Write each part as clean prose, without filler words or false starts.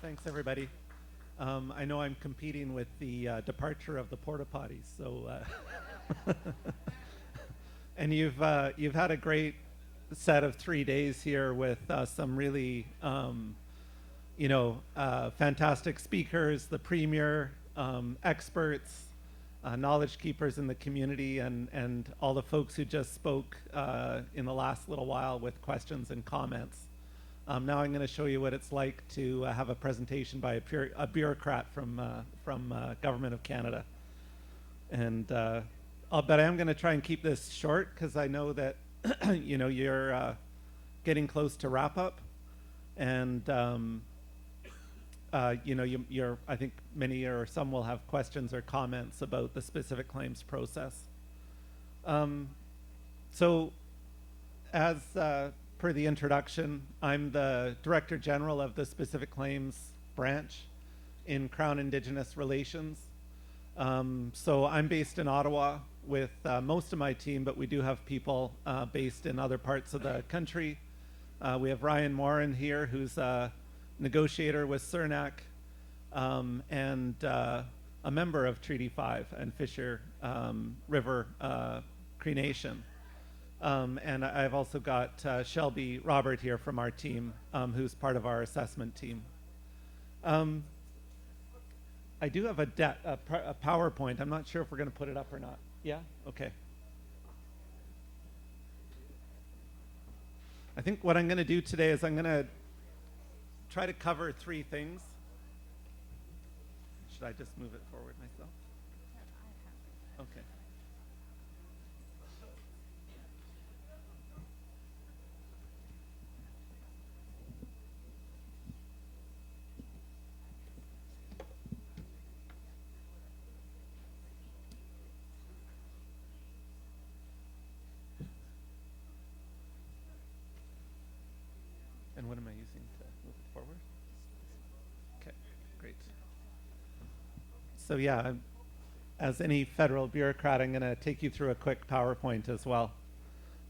Thanks, everybody. I know I'm competing with the departure of the porta potties, so and you've had a great set of 3 days here with some really fantastic speakers, the premier, experts, knowledge keepers in the community, and all the folks who just spoke in the last little while with questions and comments. Now I'm going to show you what it's like to have a presentation by a bureaucrat from Government of Canada. And but I am going to try and keep this short because I know that you're getting close to wrap up, and you're I think many or some will have questions or comments about the specific claims process. So as per the introduction, I'm the Director General of the Specific Claims Branch in Crown Indigenous Relations. So I'm based in Ottawa with most of my team, but we do have people based in other parts of the country. We have Ryan Morin here, who's a negotiator with CERNAC and a member of Treaty 5 and Fisher River Cree Nation. And I've also got Shelby Robert here from our team, who's part of our assessment team. I do have a PowerPoint. I'm not sure if we're going to put it up or not. Yeah? Okay. I think what I'm going to do today is I'm going to try to cover three things. Should I just move it forward myself? Okay. And what am I using to move it forward? Okay, great. So yeah, as any federal bureaucrat, I'm going to take you through a quick PowerPoint as well.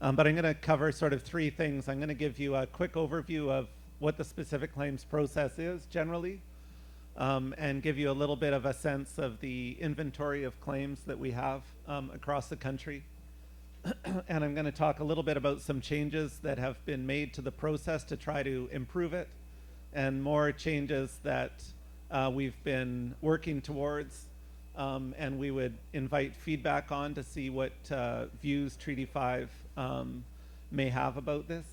But I'm going to cover sort of three things. I'm going to give you a quick overview of what the specific claims process is generally, and give you a little bit of a sense of the inventory of claims that we have across the country. And I'm going to talk a little bit about some changes that have been made to the process to try to improve it, and more changes that we've been working towards, and we would invite feedback on to see what views Treaty 5 may have about this.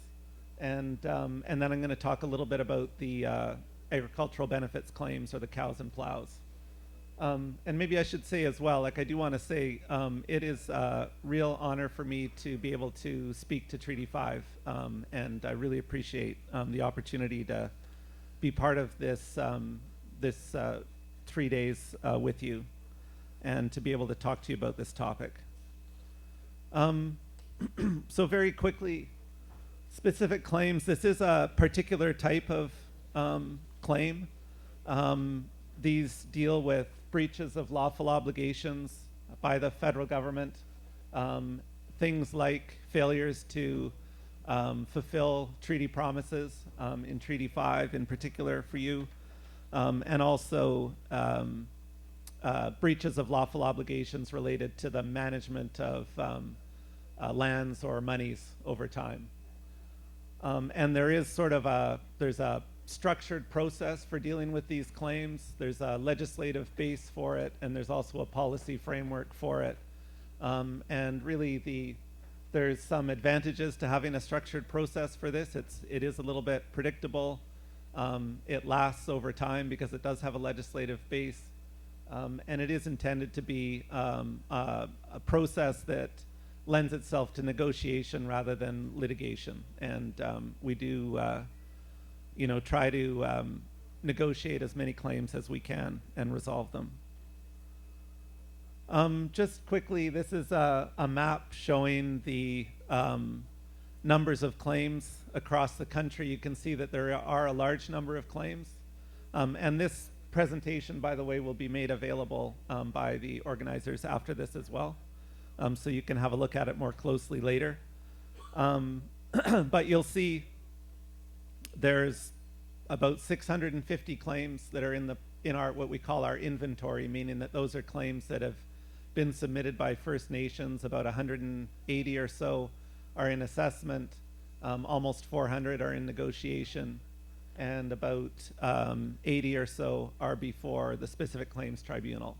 And then I'm going to talk a little bit about the agricultural benefits claims, or the cows and plows. And maybe I should say as well, like I do want to say, it is a real honor for me to be able to speak to Treaty 5, and I really appreciate the opportunity to be part of this 3 days with you, and to be able to talk to you about this topic. So very quickly, specific claims. This is a particular type of claim. These deal with breaches of lawful obligations by the federal government, things like failures to fulfill treaty promises, in Treaty 5 in particular for you, and also breaches of lawful obligations related to the management of lands or monies over time. And there is sort of there's a structured process for dealing with these claims. There's a legislative base for it, and there's also a policy framework for it. And really there's some advantages to having a structured process for this. It is a little bit predictable. It lasts over time because it does have a legislative base. And it is intended to be a process that lends itself to negotiation rather than litigation. And we do try to negotiate as many claims as we can and resolve them. Just quickly, this is a map showing the numbers of claims across the country. You can see that there are a large number of claims. And this presentation, by the way, will be made available by the organizers after this as well. So you can have a look at it more closely later. But you'll see there's about 650 claims that are in our what we call our inventory, meaning that those are claims that have been submitted by First Nations. About 180 or so are in assessment, almost 400 are in negotiation, and about 80 or so are before the specific claims tribunal.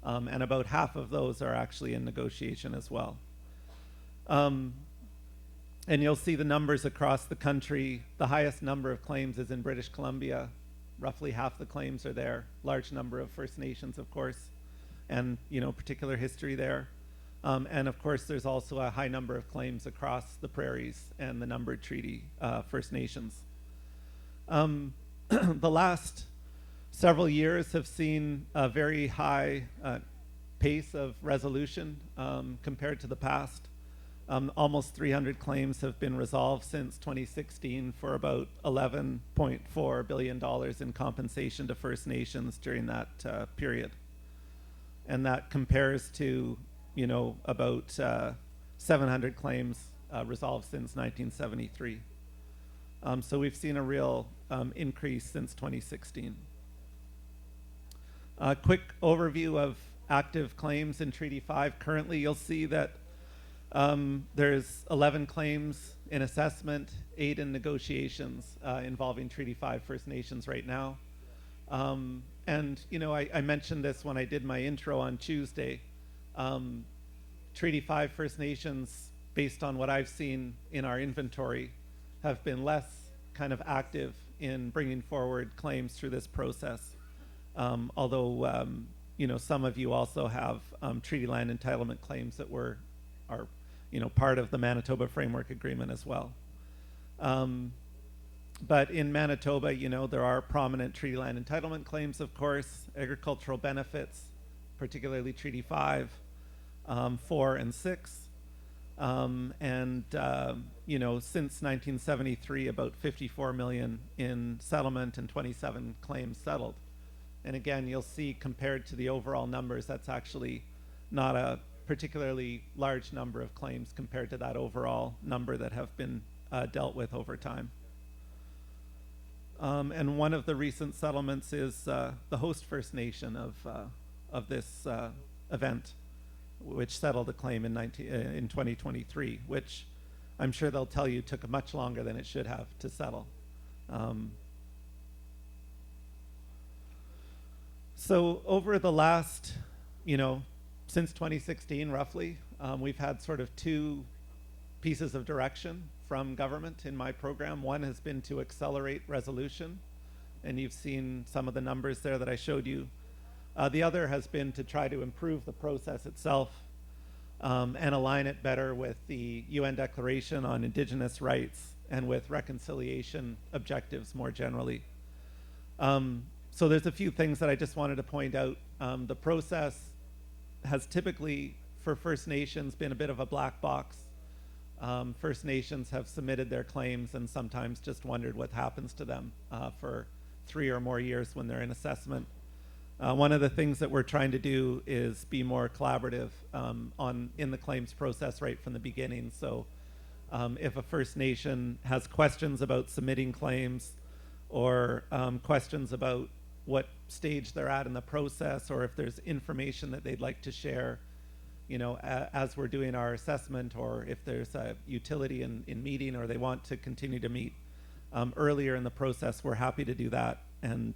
And about half of those are actually in negotiation as well. And you'll see the numbers across the country. The highest number of claims is in British Columbia. Roughly half the claims are there. Large number of First Nations, of course, and particular history there. And of course, there's also a high number of claims across the prairies and the numbered treaty First Nations. The last several years have seen a very high pace of resolution compared to the past. Almost 300 claims have been resolved since 2016 for about $11.4 billion in compensation to First Nations during that period. And that compares to, about 700 claims resolved since 1973. So we've seen a real increase since 2016. A quick overview of active claims in Treaty 5. Currently, you'll see that there's 11 claims in assessment, 8 in negotiations involving Treaty 5 First Nations right now. And, I mentioned this when I did my intro on Tuesday. Treaty 5 First Nations, based on what I've seen in our inventory, have been less kind of active in bringing forward claims through this process. Although, some of you also have treaty land entitlement claims that are part of the Manitoba Framework Agreement as well. But in Manitoba, there are prominent treaty land entitlement claims, of course, agricultural benefits, particularly Treaty 5, 4, and 6. Since 1973, about 54 million in settlement and 27 claims settled. And again, you'll see compared to the overall numbers, that's actually not a particularly large number of claims compared to that overall number that have been dealt with over time. And one of the recent settlements is the host First Nation of this event, which settled a claim in 2023, which I'm sure they'll tell you took much longer than it should have to settle. So over the last, since 2016 roughly, we've had sort of two pieces of direction from government in my program. One has been to accelerate resolution, and you've seen some of the numbers there that I showed you. The other has been to try to improve the process itself and align it better with the UN Declaration on Indigenous Rights and with reconciliation objectives more generally. So there's a few things that I just wanted to point out. The process has typically, for First Nations, been a bit of a black box. First Nations have submitted their claims and sometimes just wondered what happens to them for 3 or more years when they're in assessment. One of the things that we're trying to do is be more collaborative in the claims process right from the beginning. So if a First Nation has questions about submitting claims or questions about what stage they're at in the process, or if there's information that they'd like to share, as we're doing our assessment, or if there's a utility in meeting or they want to continue to meet earlier in the process, we're happy to do that and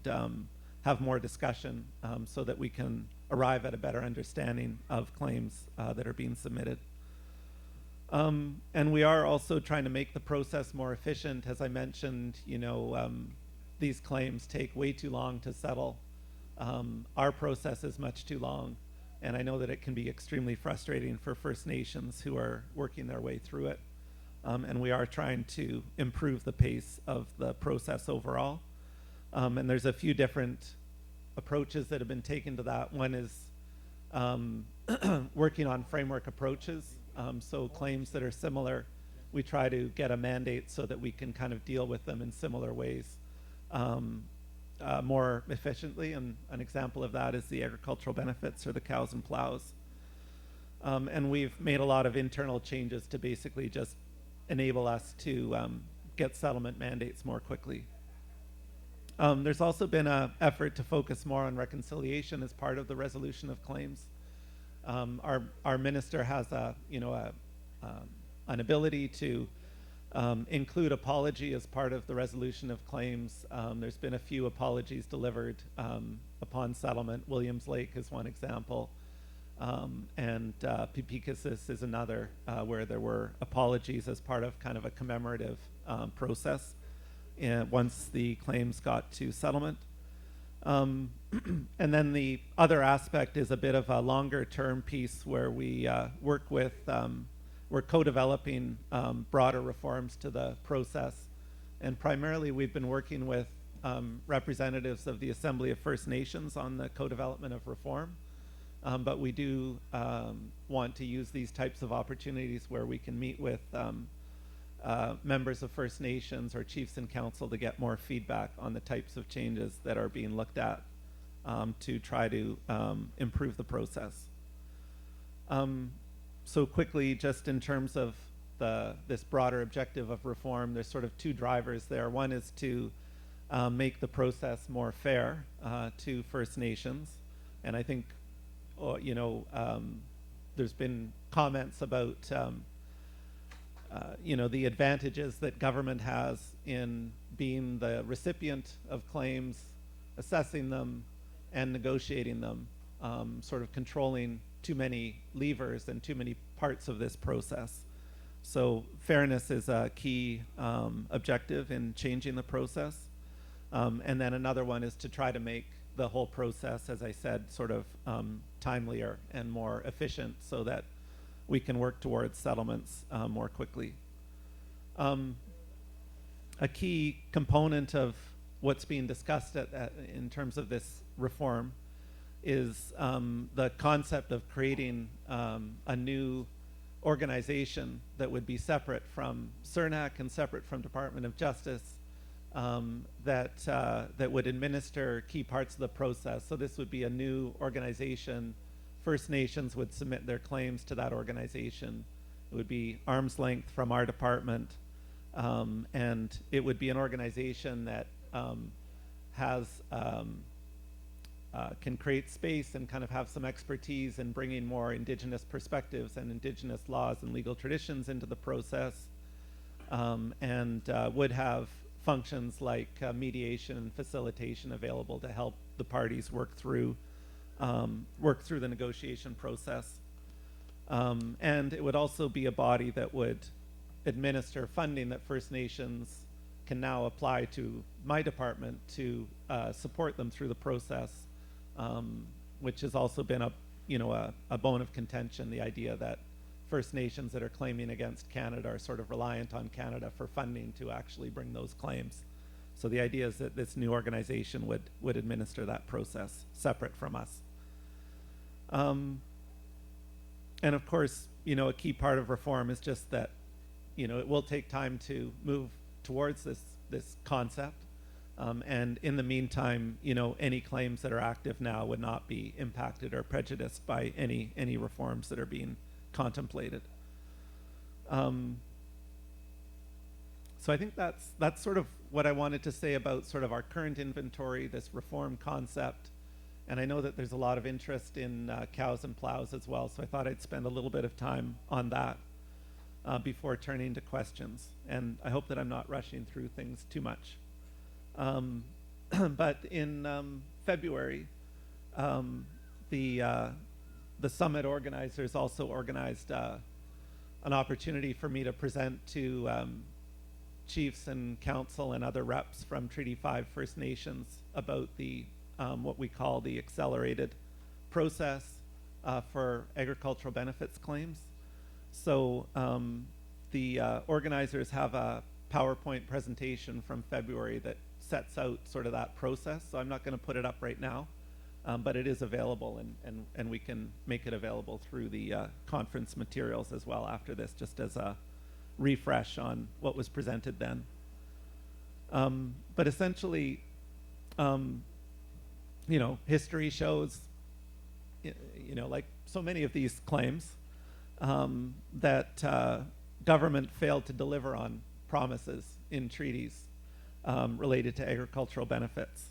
have more discussion so that we can arrive at a better understanding of claims that are being submitted. And we are also trying to make the process more efficient. As I mentioned, these claims take way too long to settle. Our process is much too long, and I know that it can be extremely frustrating for First Nations who are working their way through it. And we are trying to improve the pace of the process overall. And there's a few different approaches that have been taken to that. One is working on framework approaches. So claims that are similar, we try to get a mandate so that we can kind of deal with them in similar ways more efficiently. And an example of that is the agricultural benefits or the cows and plows. And we've made a lot of internal changes to basically just enable us to get settlement mandates more quickly. There's also been an effort to focus more on reconciliation as part of the resolution of claims. Our minister has an ability to include apology as part of the resolution of claims. There's been a few apologies delivered upon settlement. Williams Lake is one example. And Pipicasis is another, where there were apologies as part of kind of a commemorative process once the claims got to settlement. And then the other aspect is a bit of a longer term piece where we work with, we're co-developing broader reforms to the process. And primarily we've been working with representatives of the Assembly of First Nations on the co-development of reform. But we do want to use these types of opportunities where we can meet with members of First Nations or chiefs and council to get more feedback on the types of changes that are being looked at to try to improve the process. So quickly, just in terms of this broader objective of reform, there's sort of two drivers there. One is to make the process more fair to First Nations. And I think there's been comments about the advantages that government has in being the recipient of claims, assessing them, and negotiating them, sort of controlling too many levers and too many parts of this process. So fairness is a key objective in changing the process. And then another one is to try to make the whole process, as I said, sort of timelier and more efficient so that we can work towards settlements more quickly. A key component of what's being discussed in terms of this reform is the concept of creating a new organization that would be separate from CERNAC and separate from Department of Justice, that would administer key parts of the process. So this would be a new organization. First Nations would submit their claims to that organization. It would be arm's length from our department, and it would be an organization that can create space and kind of have some expertise in bringing more Indigenous perspectives and Indigenous laws and legal traditions into the process, and would have functions like mediation and facilitation available to help the parties work through the negotiation process. And it would also be a body that would administer funding that First Nations can now apply to my department to support them through the process, which has also been a bone of contention, the idea that First Nations that are claiming against Canada are sort of reliant on Canada for funding to actually bring those claims. So the idea is that this new organization would administer that process separate from us. And of course, a key part of reform is just that, it will take time to move towards this concept. And in the meantime, any claims that are active now would not be impacted or prejudiced by any reforms that are being contemplated. So I think that's sort of what I wanted to say about sort of our current inventory, this reform concept. And I know that there's a lot of interest in cows and plows as well, so I thought I'd spend a little bit of time on that before turning to questions. And I hope that I'm not rushing through things too much. But in February, the summit organizers also organized an opportunity for me to present to chiefs and council and other reps from Treaty 5 First Nations about the what we call the accelerated process for agricultural benefits claims. So the organizers have a PowerPoint presentation from February that sets out sort of that process. So I'm not going to put it up right now, but it is available, and we can make it available through the conference materials as well after this, just as a refresh on what was presented then. But essentially, history shows, like so many of these claims, that government failed to deliver on promises in treaties. related to agricultural benefits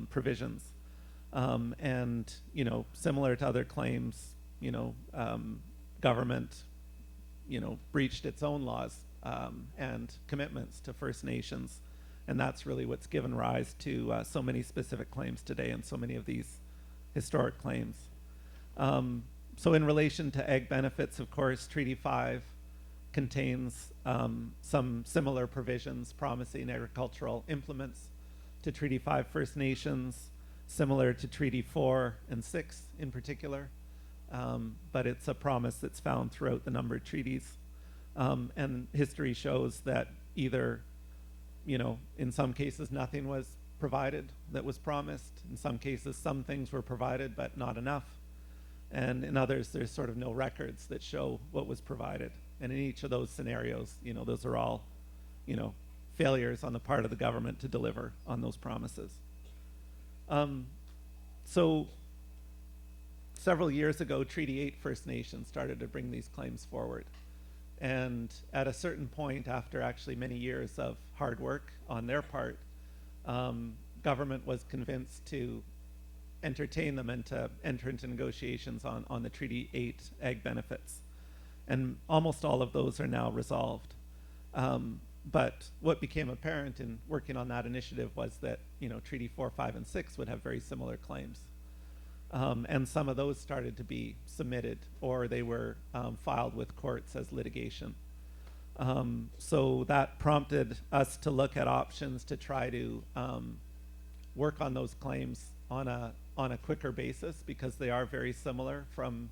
provisions. And, similar to other claims, government, breached its own laws and commitments to First Nations. And that's really what's given rise to so many specific claims today and so many of these historic claims. So in relation to ag benefits, of course, Treaty 5 contains some similar provisions promising agricultural implements to Treaty 5 First Nations, similar to Treaty 4 and 6 in particular. But it's a promise that's found throughout the numbered treaties. And history shows that either, in some cases nothing was provided that was promised. In some cases, some things were provided, but not enough. And in others, there's sort of no records that show what was provided. And in each of those scenarios, those are all, failures on the part of the government to deliver on those promises. So several years ago, Treaty 8 First Nations started to bring these claims forward. And at a certain point, after actually many years of hard work on their part, government was convinced to entertain them and to enter into negotiations on the Treaty 8 ag benefits. And almost all of those are now resolved. But what became apparent in working on that initiative was that, Treaty 4, 5, and 6 would have very similar claims. And some of those started to be submitted, or they were filed with courts as litigation. So that prompted us to look at options to try to work on those claims on a quicker basis, because they are very similar from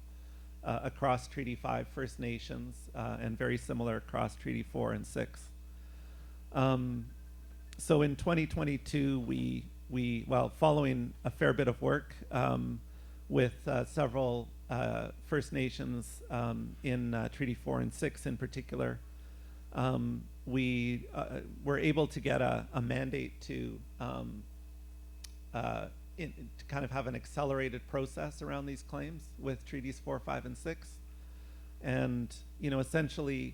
across Treaty 5 First Nations and very similar across Treaty 4 and 6. So in 2022, we following a fair bit of work with several First Nations in Treaty 4 and 6 in particular, we were able to get a mandate to kind of have an accelerated process around these claims with Treaties 4, 5, and 6. And, essentially,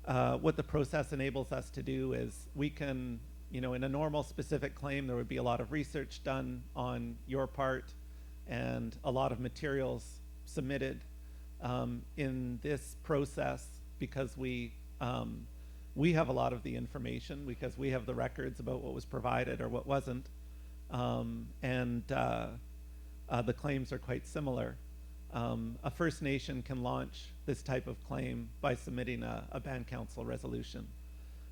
what the process enables us to do is we can, in a normal specific claim, there would be a lot of research done on your part and a lot of materials submitted. In this process, because we have a lot of the information, because we have the records about what was provided or what wasn't, and the claims are quite similar. A First Nation can launch this type of claim by submitting a band council resolution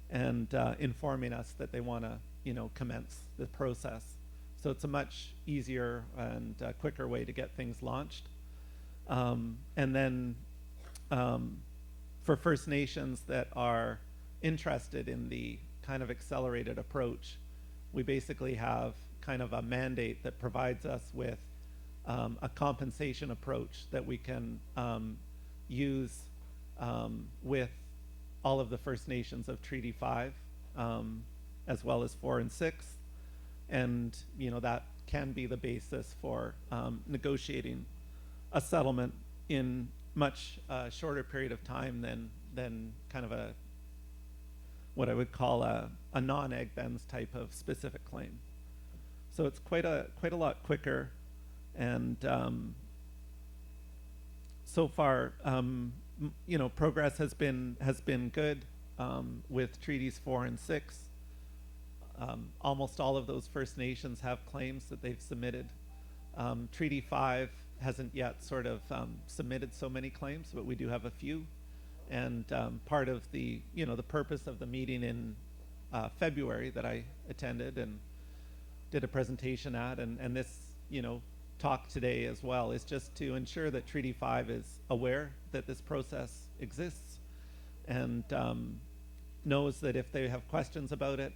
and informing us that they want to, commence the process. So it's a much easier and quicker way to get things launched. And then for First Nations that are interested in the kind of accelerated approach, we basically have kind of a mandate that provides us with a compensation approach that we can use with all of the First Nations of Treaty 5, as well as 4 and 6. And, that can be the basis for negotiating a settlement in much shorter period of time than kind of what I would call a non-ag bends type of specific claim. So it's quite a lot quicker, and so far, progress has been good with Treaties 4 and 6. Almost all of those First Nations have claims that they've submitted. Treaty 5 hasn't yet sort of submitted so many claims, but we do have a few. And part of the purpose of the meeting in February that I attended and did a presentation at, and this, talk today as well, is just to ensure that Treaty 5 is aware that this process exists and knows that if they have questions about it,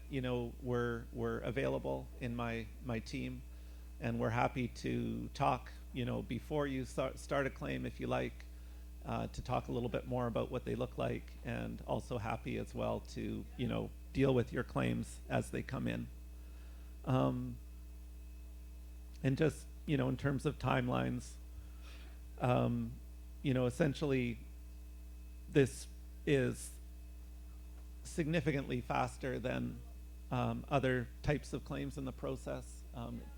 we're available in my team, and we're happy to talk, before you start a claim if you like, to talk a little bit more about what they look like, and also happy as well to, deal with your claims as they come in. And just, in terms of timelines, essentially this is significantly faster than other types of claims in the process.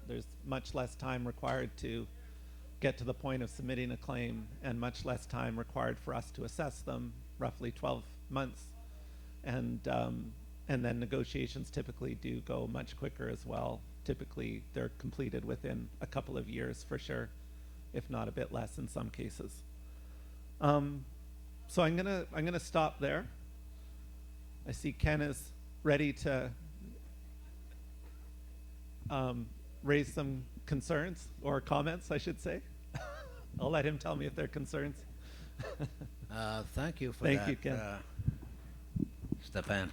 There's much less time required to get to the point of submitting a claim, and much less time required for us to assess them, roughly 12 months. And then negotiations typically do go much quicker as well. Typically, they're completed within a couple of years for sure, if not a bit less in some cases. So I'm gonna stop there. I see Ken is ready to raise some concerns or comments, I should say. I'll let him tell me if they're concerns. Thank you for Thank that, you, Ken. Stefan.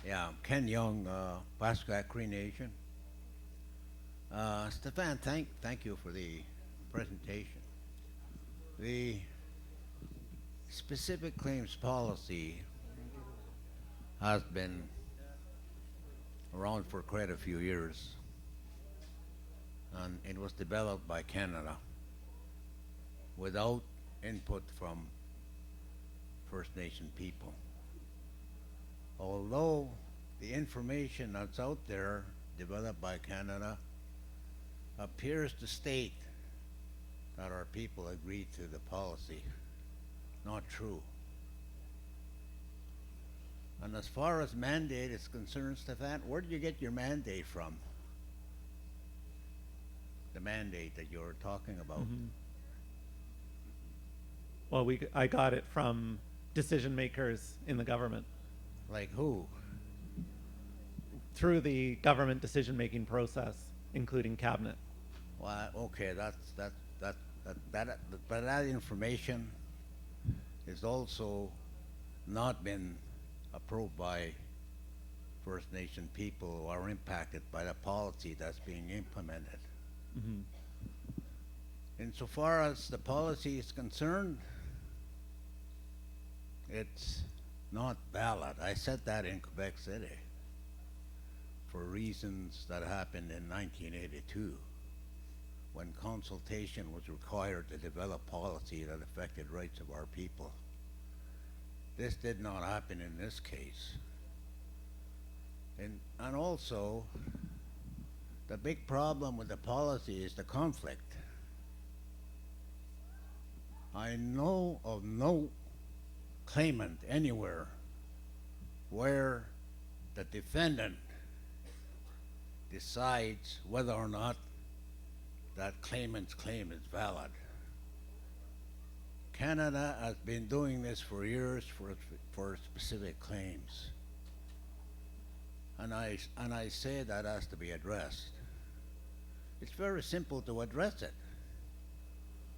Yeah, Ken Young, Pascagoula Cree Nation. Stefan, thank you for the presentation. The specific claims policy has been around for quite a few years, and it was developed by Canada without input from First Nation people. Although the information that's out there developed by Canada appears to state that our people agreed to the policy, not true. And as far as mandate is concerned, Stefan, where did you get your mandate from? The mandate that you're talking about. Mm-hmm. Well, I got it from decision makers in the government. Like who? Through the government decision-making process, including cabinet. Well, okay, but that information is also not been approved by First Nation people who are impacted by the policy that's being implemented. Mm-hmm. Insofar as the policy is concerned, it's not valid. I said that in Quebec City for reasons that happened in 1982, when consultation was required to develop policy that affected rights of our people. This did not happen in this case. And also, the big problem with the policy is the conflict. I know of no claimant anywhere where the defendant decides whether or not that claimant's claim is valid. Canada has been doing this for years for specific claims. And I say that has to be addressed. It's very simple to address it.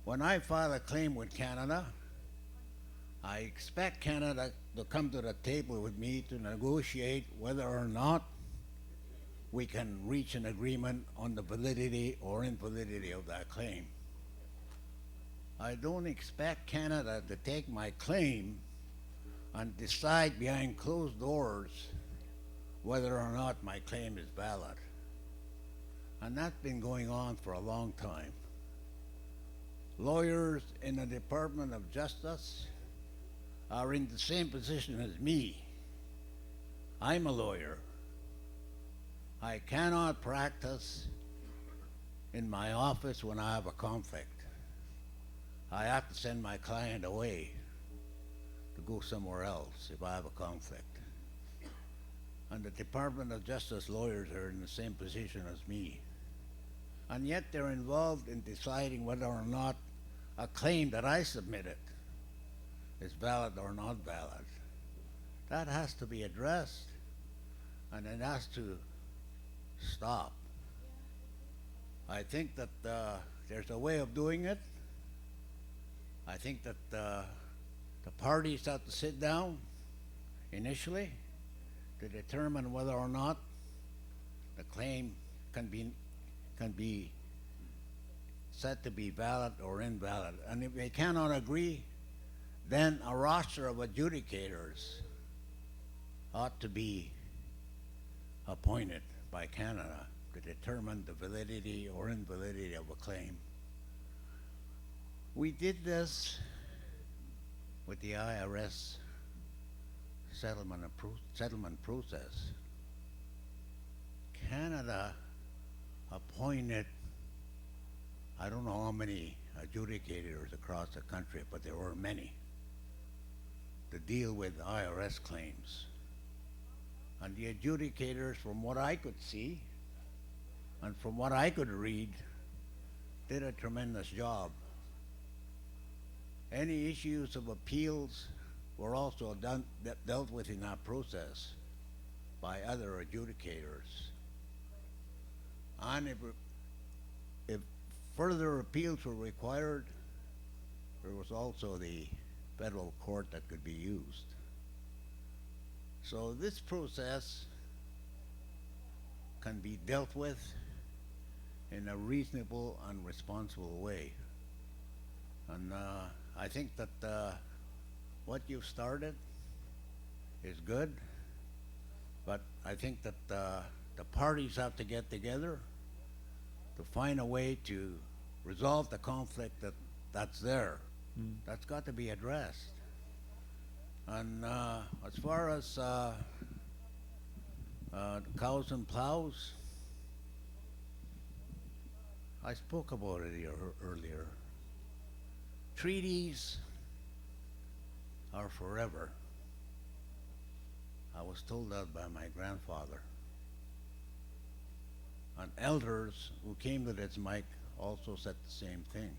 When I file a claim with Canada, I expect Canada to come to the table with me to negotiate whether or not we can reach an agreement on the validity or invalidity of that claim. I don't expect Canada to take my claim and decide behind closed doors whether or not my claim is valid. And that's been going on for a long time. Lawyers in the Department of Justice are in the same position as me. I'm a lawyer. I cannot practice in my office when I have a conflict. I have to send my client away to go somewhere else if I have a conflict. And the Department of Justice lawyers are in the same position as me. And yet they're involved in deciding whether or not a claim that I submitted is valid or not valid. That has to be addressed, and it has to stop. I think that there's a way of doing it. I think that the parties have to sit down initially to determine whether or not the claim can be said to be valid or invalid. And if they cannot agree, then a roster of adjudicators ought to be appointed by Canada to determine the validity or invalidity of a claim. We did this with the IRS settlement process. Canada appointed, I don't know how many adjudicators across the country, but there were many, to deal with IRS claims. And the adjudicators, from what I could see and from what I could read, did a tremendous job. Any issues of appeals were also dealt with in that process by other adjudicators. And if further appeals were required, there was also the federal court that could be used. So this process can be dealt with in a reasonable and responsible way. And I think that what you've started is good, but I think that the parties have to get together to find a way to resolve the conflict that's there. That's got to be addressed. And as far as cows and plows, I spoke about it earlier. Treaties are forever. I was told that by my grandfather. And elders who came to this mic also said the same thing.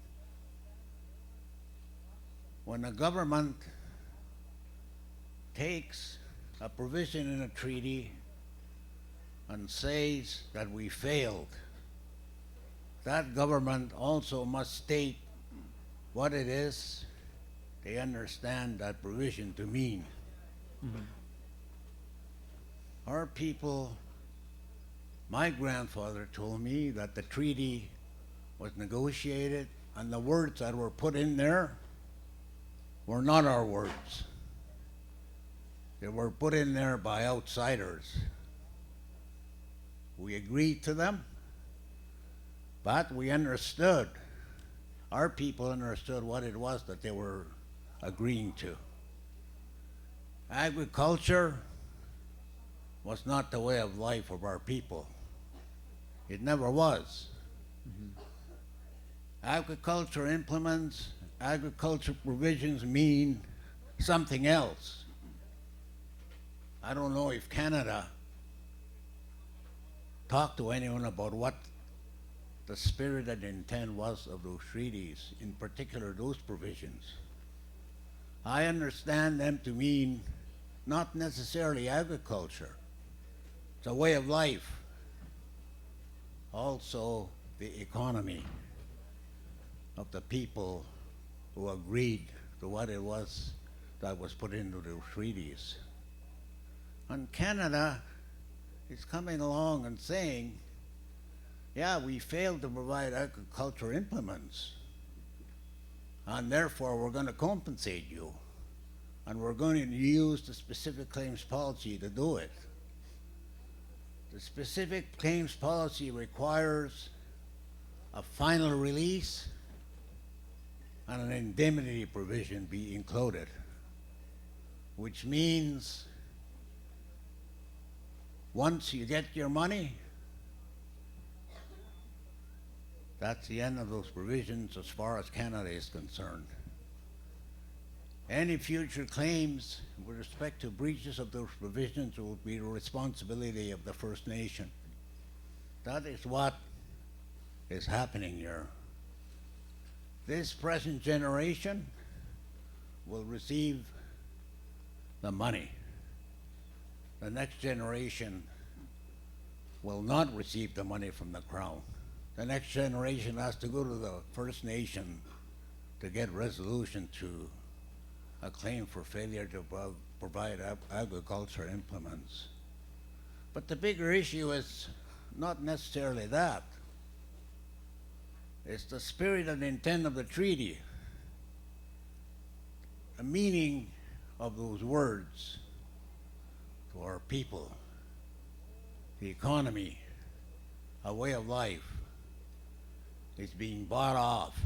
When a government takes a provision in a treaty and says that we failed, that government also must state what it is they understand that provision to mean. Our people, my grandfather told me that the treaty was negotiated and the words that were put in there were not our words. They were put in there by outsiders. We agreed to them, but we understood, our people understood what it was that they were agreeing to. Agriculture was not the way of life of our people. It never was. Agriculture implements, agriculture provisions mean something else. I don't know if Canada talked to anyone about what the spirit and intent was of those treaties, in particular those provisions. I understand them to mean not necessarily agriculture. It's a way of life. Also, the economy of the people who agreed to what it was that was put into the treaties. And Canada is coming along and saying, yeah, we failed to provide agriculture implements, and therefore we're going to compensate you, and we're going to use the specific claims policy to do it. The specific claims policy requires a final release and an indemnity provision be included, which means once you get your money, that's the end of those provisions as far as Canada is concerned. Any future claims with respect to breaches of those provisions will be the responsibility of the First Nation. That is what is happening here. This present generation will receive the money. The next generation will not receive the money from the Crown. The next generation has to go to the First Nation to get resolution to a claim for failure to provide agriculture implements. But the bigger issue is not necessarily that. It's the spirit and intent of the treaty, the meaning of those words to our people, the economy, a way of life is being bought off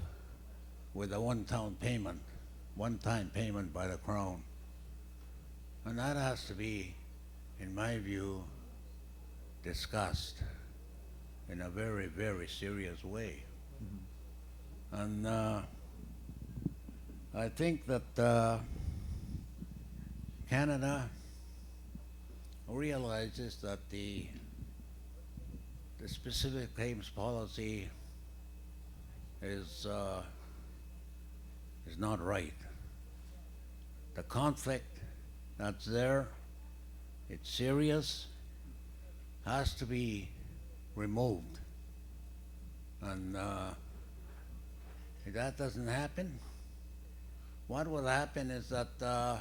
with a one-time payment one-time payment by the Crown. And that has to be, in my view, discussed in a very, very serious way. And I think that Canada realizes that the specific claims policy is not right. The conflict that's there, it's serious, has to be removed. And if that doesn't happen, what will happen is that the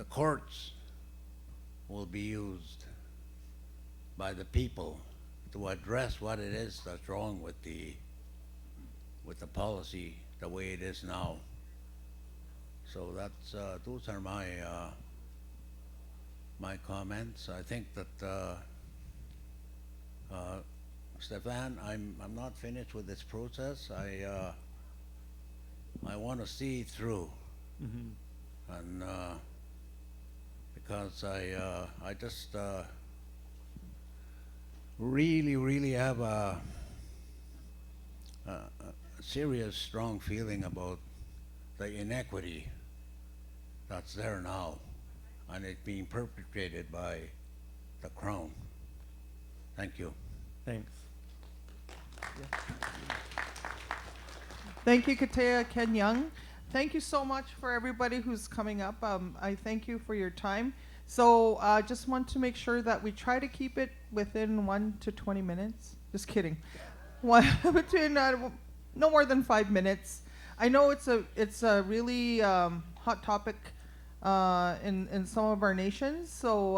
courts will be used by the people to address what it is that's wrong with the policy the way it is now. So that's those are my my comments. I think that Stefan, I'm not finished with this process. I want to see it through, and because I just really have a serious, strong feeling about the inequity that's there now, and it being perpetrated by the Crown. Thank you. Thanks. Thank you, Katea Ken Young. Thank you so much for everybody who's coming up. I thank you for your time. So I just want to make sure that we try to keep it within 1 to 20 minutes. Just kidding. Between no more than 5 minutes. I know it's a really hot topic in some of our nations. So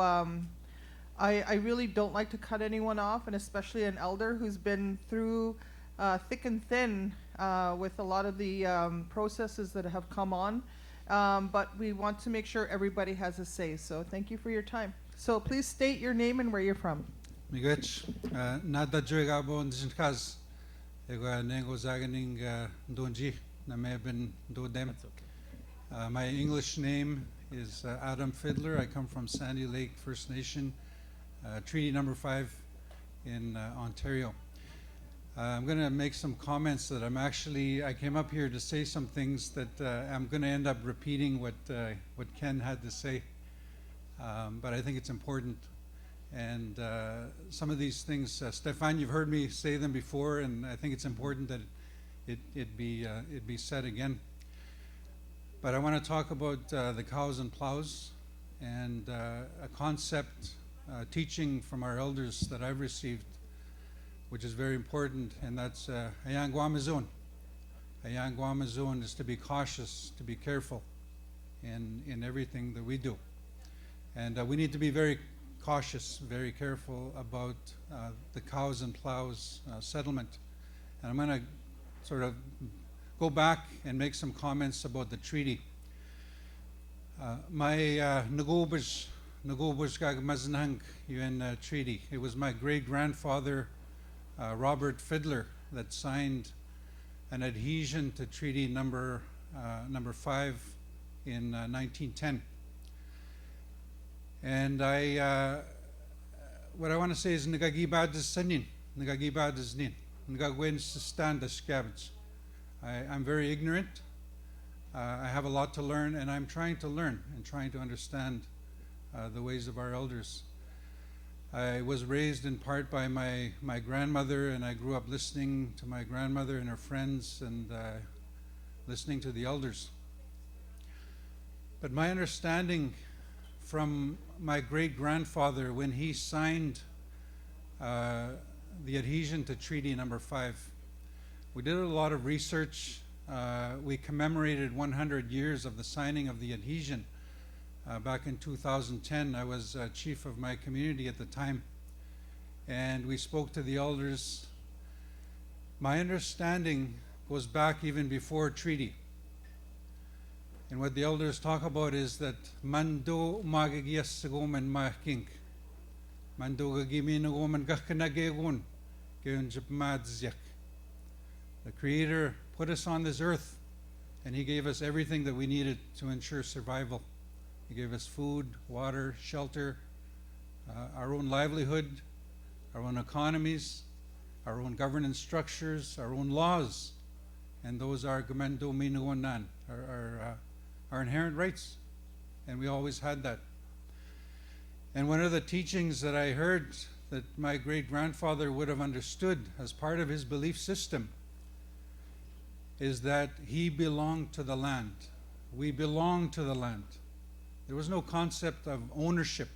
I really don't like to cut anyone off, and especially an elder who's been through thick and thin with a lot of the processes that have come on. But we want to make sure everybody has a say. So thank you for your time. So please state your name and where you're from. Miigwech, nada joiga bo ndishinkaz. Ego nengo zaganing donji na meben do dem. That's okay. My English name is Adam Fiddler. I come from Sandy Lake First Nation, Treaty Number 5 in Ontario. I'm going to make some comments that I came up here to say some things that I'm going to end up repeating what Ken had to say, but I think it's important. And some of these things, Stefan, you've heard me say them before, and I think it's important that it be said again. But I want to talk about the cows and plows, and a concept teaching from our elders that I've received, which is very important, and that's Hayang Guamazon. Hayang Guamazon is to be cautious, to be careful in everything that we do. And we need to be very cautious, very careful about the cows and plows settlement. And I'm going to sort of go back and make some comments about the treaty. My Nagobish Gagmaznang UN treaty. It was my great-grandfather, Robert Fiddler, that signed an adhesion to Treaty number 5 in 1910. And what I want to say is nagagibad is sanin, nagagibad is nin, nagagwen stand as scabs. I'm very ignorant. I have a lot to learn, and I'm trying to learn and trying to understand the ways of our elders. I was raised in part by my grandmother, and I grew up listening to my grandmother and her friends and listening to the elders. But my understanding from my great-grandfather when he signed the adhesion to Treaty number 5, we did a lot of research. We commemorated 100 years of the signing of the adhesion. Back in 2010, I was chief of my community at the time, and we spoke to the elders. My understanding goes back even before treaty. And what the elders talk about is that mando magagiyas sagoman mahking, mando gagiminagoman gakanagegun, geunjapmadzyak. The Creator put us on this earth, and he gave us everything that we needed to ensure survival. He gave us food, water, shelter, our own livelihood, our own economies, our own governance structures, our own laws, and those are gumendo minuanan, our inherent rights, and we always had that. And one of the teachings that I heard that my great-grandfather would have understood as part of his belief system is that he belonged to the land. We belong to the land. There was no concept of ownership.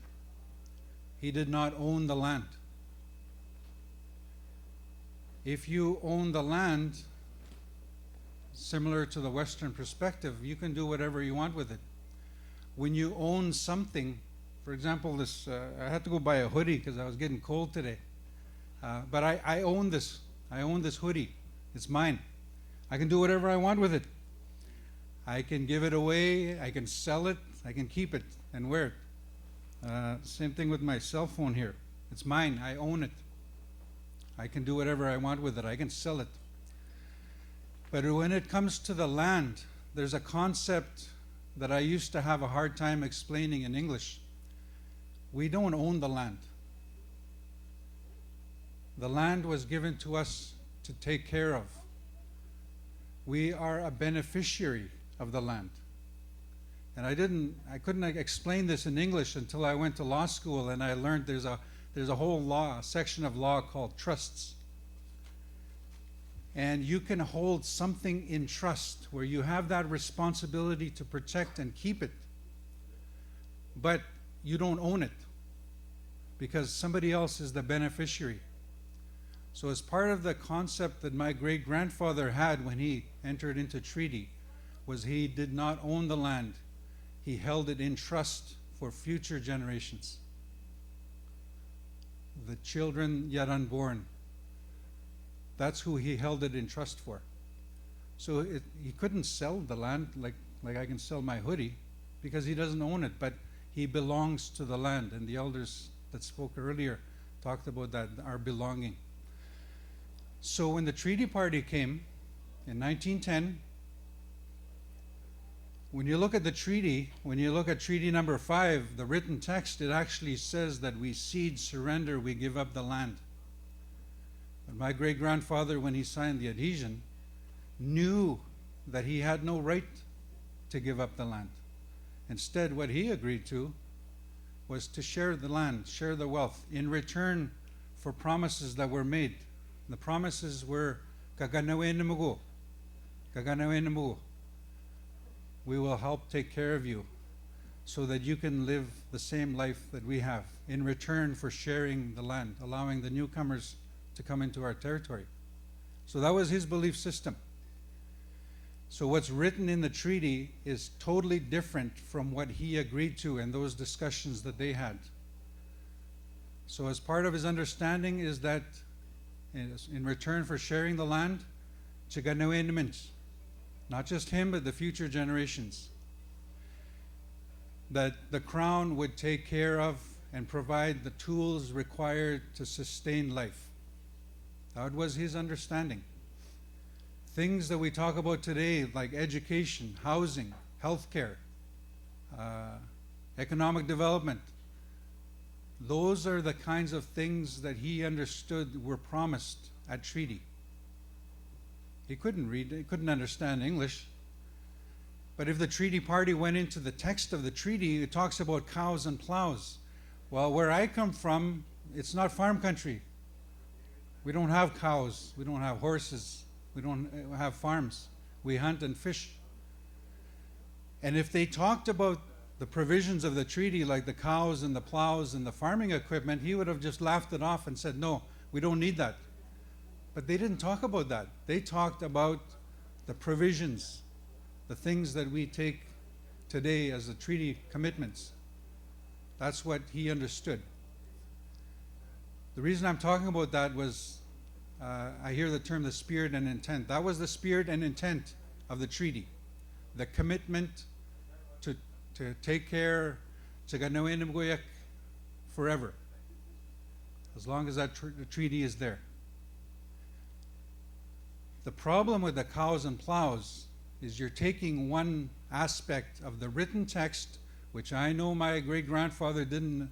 He did not own the land. If you own the land, similar to the Western perspective, you can do whatever you want with it. When you own something, for example, this I had to go buy a hoodie because I was getting cold today. But I own this. I own this hoodie. It's mine. I can do whatever I want with it. I can give it away. I can sell it. I can keep it and wear it. Same thing with my cell phone here. It's mine. I own it. I can do whatever I want with it. I can sell it. But when it comes to the land, there's a concept that I used to have a hard time explaining in English. We don't own the land. The land was given to us to take care of. We are a beneficiary of the land. And I couldn't explain this in English until I went to law school and I learned there's a whole law, a section of law called trusts. And you can hold something in trust where you have that responsibility to protect and keep it, but you don't own it because somebody else is the beneficiary. So as part of the concept that my great-grandfather had when he entered into treaty was he did not own the land. He held it in trust for future generations. The children yet unborn. That's who he held it in trust for. So he couldn't sell the land like I can sell my hoodie because he doesn't own it, but he belongs to the land. And the elders that spoke earlier talked about that, our belonging. So when the treaty party came in 1910, when you look at the treaty, when you look at treaty number 5, the written text, it actually says that we cede, surrender, we give up the land. But my great-grandfather, when he signed the adhesion, knew that he had no right to give up the land. Instead, what he agreed to was to share the land, share the wealth, in return for promises that were made. The promises were, "Gaganawe namugo, gaganawe namugo." We will help take care of you so that you can live the same life that we have in return for sharing the land, allowing the newcomers to come into our territory. So that was his belief system. So what's written in the treaty is totally different from what he agreed to in those discussions that they had. So as part of his understanding is that in return for sharing the land, not just him, but the future generations, that the Crown would take care of and provide the tools required to sustain life. That was his understanding. Things that we talk about today, like education, housing, healthcare, economic development, those are the kinds of things that he understood were promised at treaty. He couldn't read, he couldn't understand English. But if the treaty party went into the text of the treaty, it talks about cows and plows. Well, where I come from, it's not farm country. We don't have cows, we don't have horses, we don't have farms. We hunt and fish. And if they talked about the provisions of the treaty, like the cows and the plows and the farming equipment, he would have just laughed it off and said, no, we don't need that. But they didn't talk about that. They talked about the provisions, the things that we take today as the treaty commitments. That's what he understood. The reason I'm talking about that was I hear the term the spirit and intent. That was the spirit and intent of the treaty. The commitment to take care forever, as long as that treaty is there. The problem with the cows and plows is you're taking one aspect of the written text, which I know my great-grandfather didn't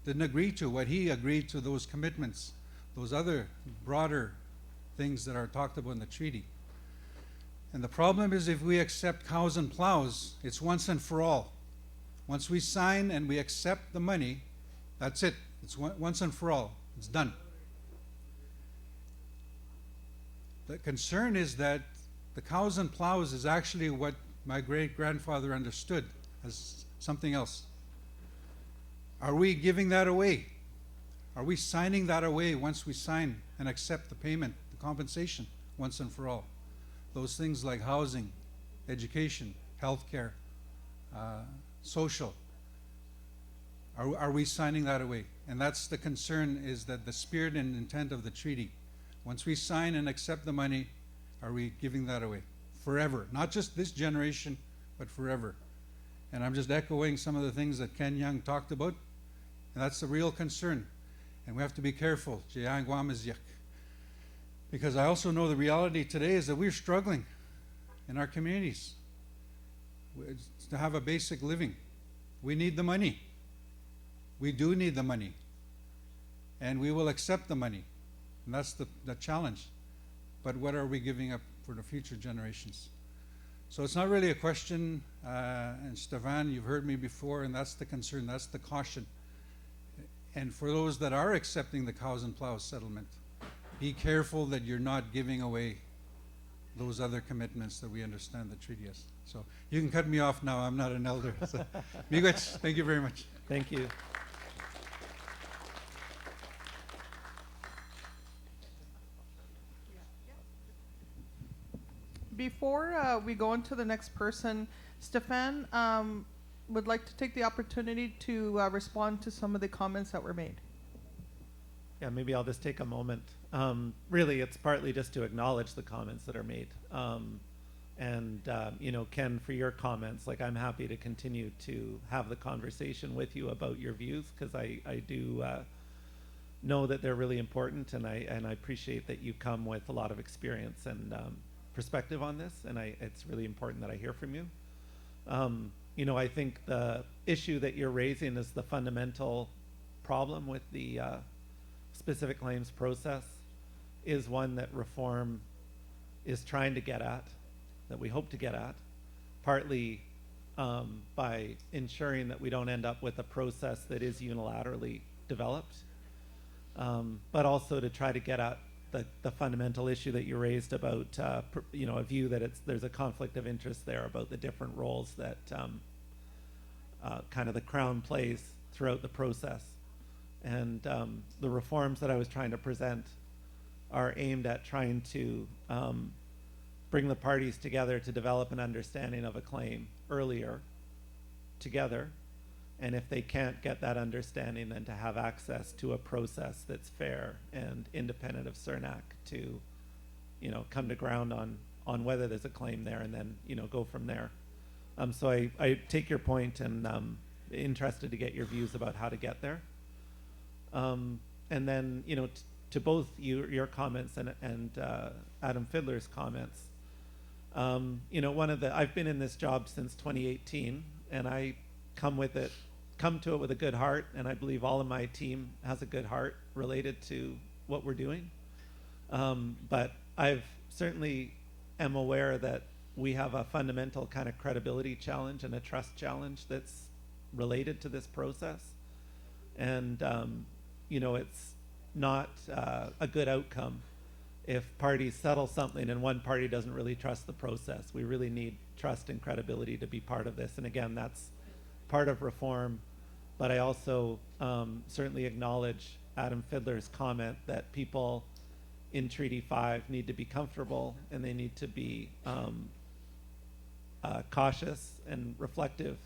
agree to, what he agreed to, those commitments, those other broader things that are talked about in the treaty. And the problem is, if we accept cows and plows, it's once and for all. Once we sign and we accept the money, that's it. It's once and for all. It's done. The concern is that the cows and plows is actually what my great-grandfather understood as something else. Are we giving that away? Are we signing that away once we sign and accept the payment, the compensation, once and for all? Those things like housing, education, healthcare, social. Are we signing that away? And that's the concern, is that the spirit and intent of the treaty. Once we sign and accept the money, are we giving that away? Forever. Not just this generation, but forever. And I'm just echoing some of the things that Ken Young talked about. And that's a real concern. And we have to be careful. Because I also know the reality today is that we're struggling in our communities to have a basic living. We need the money. We do need the money. And we will accept the money. And that's the challenge. But what are we giving up for the future generations? So it's not really a question, and Stefan, you've heard me before, and that's the concern, that's the caution. And for those that are accepting the cows and plows settlement, be careful that you're not giving away those other commitments that we understand the treaty is. So you can cut me off now, I'm not an elder. So, miigwech, thank you very much. Thank you. Before we go into the next person, Stefan would like to take the opportunity to respond to some of the comments that were made. Yeah, maybe I'll just take a moment. Really, it's partly just to acknowledge the comments that are made. You know, Ken, for your comments, like, I'm happy to continue to have the conversation with you about your views, because I do know that they're really important, and I appreciate that you come with a lot of experience and perspective on this, and it's really important that I hear from you. You know, I think the issue that you're raising is the fundamental problem with the specific claims process, is one that reform is trying to get at, that we hope to get at, partly by ensuring that we don't end up with a process that is unilaterally developed, but also to try to get at the fundamental issue that you raised about, you know, a view that there's a conflict of interest there about the different roles that kind of the Crown plays throughout the process. And the reforms that I was trying to present are aimed at trying to bring the parties together to develop an understanding of a claim earlier together. And if they can't get that understanding, then to have access to a process that's fair and independent of CERNAC to, you know, come to ground on whether there's a claim there, and then, you know, go from there. So I take your point, and interested to get your views about how to get there. And then, you know, to both your comments and Adam Fiddler's comments, you know, I've been in this job since 2018, and I come to it with a good heart, and I believe all of my team has a good heart related to what we're doing. But I've certainly am aware that we have a fundamental kind of credibility challenge and a trust challenge that's related to this process. And, you know, it's not a good outcome if parties settle something and one party doesn't really trust the process. We really need trust and credibility to be part of this. And again, that's part of reform. But I also certainly acknowledge Adam Fiddler's comment that people in Treaty 5 need to be comfortable, and they need to be cautious and reflective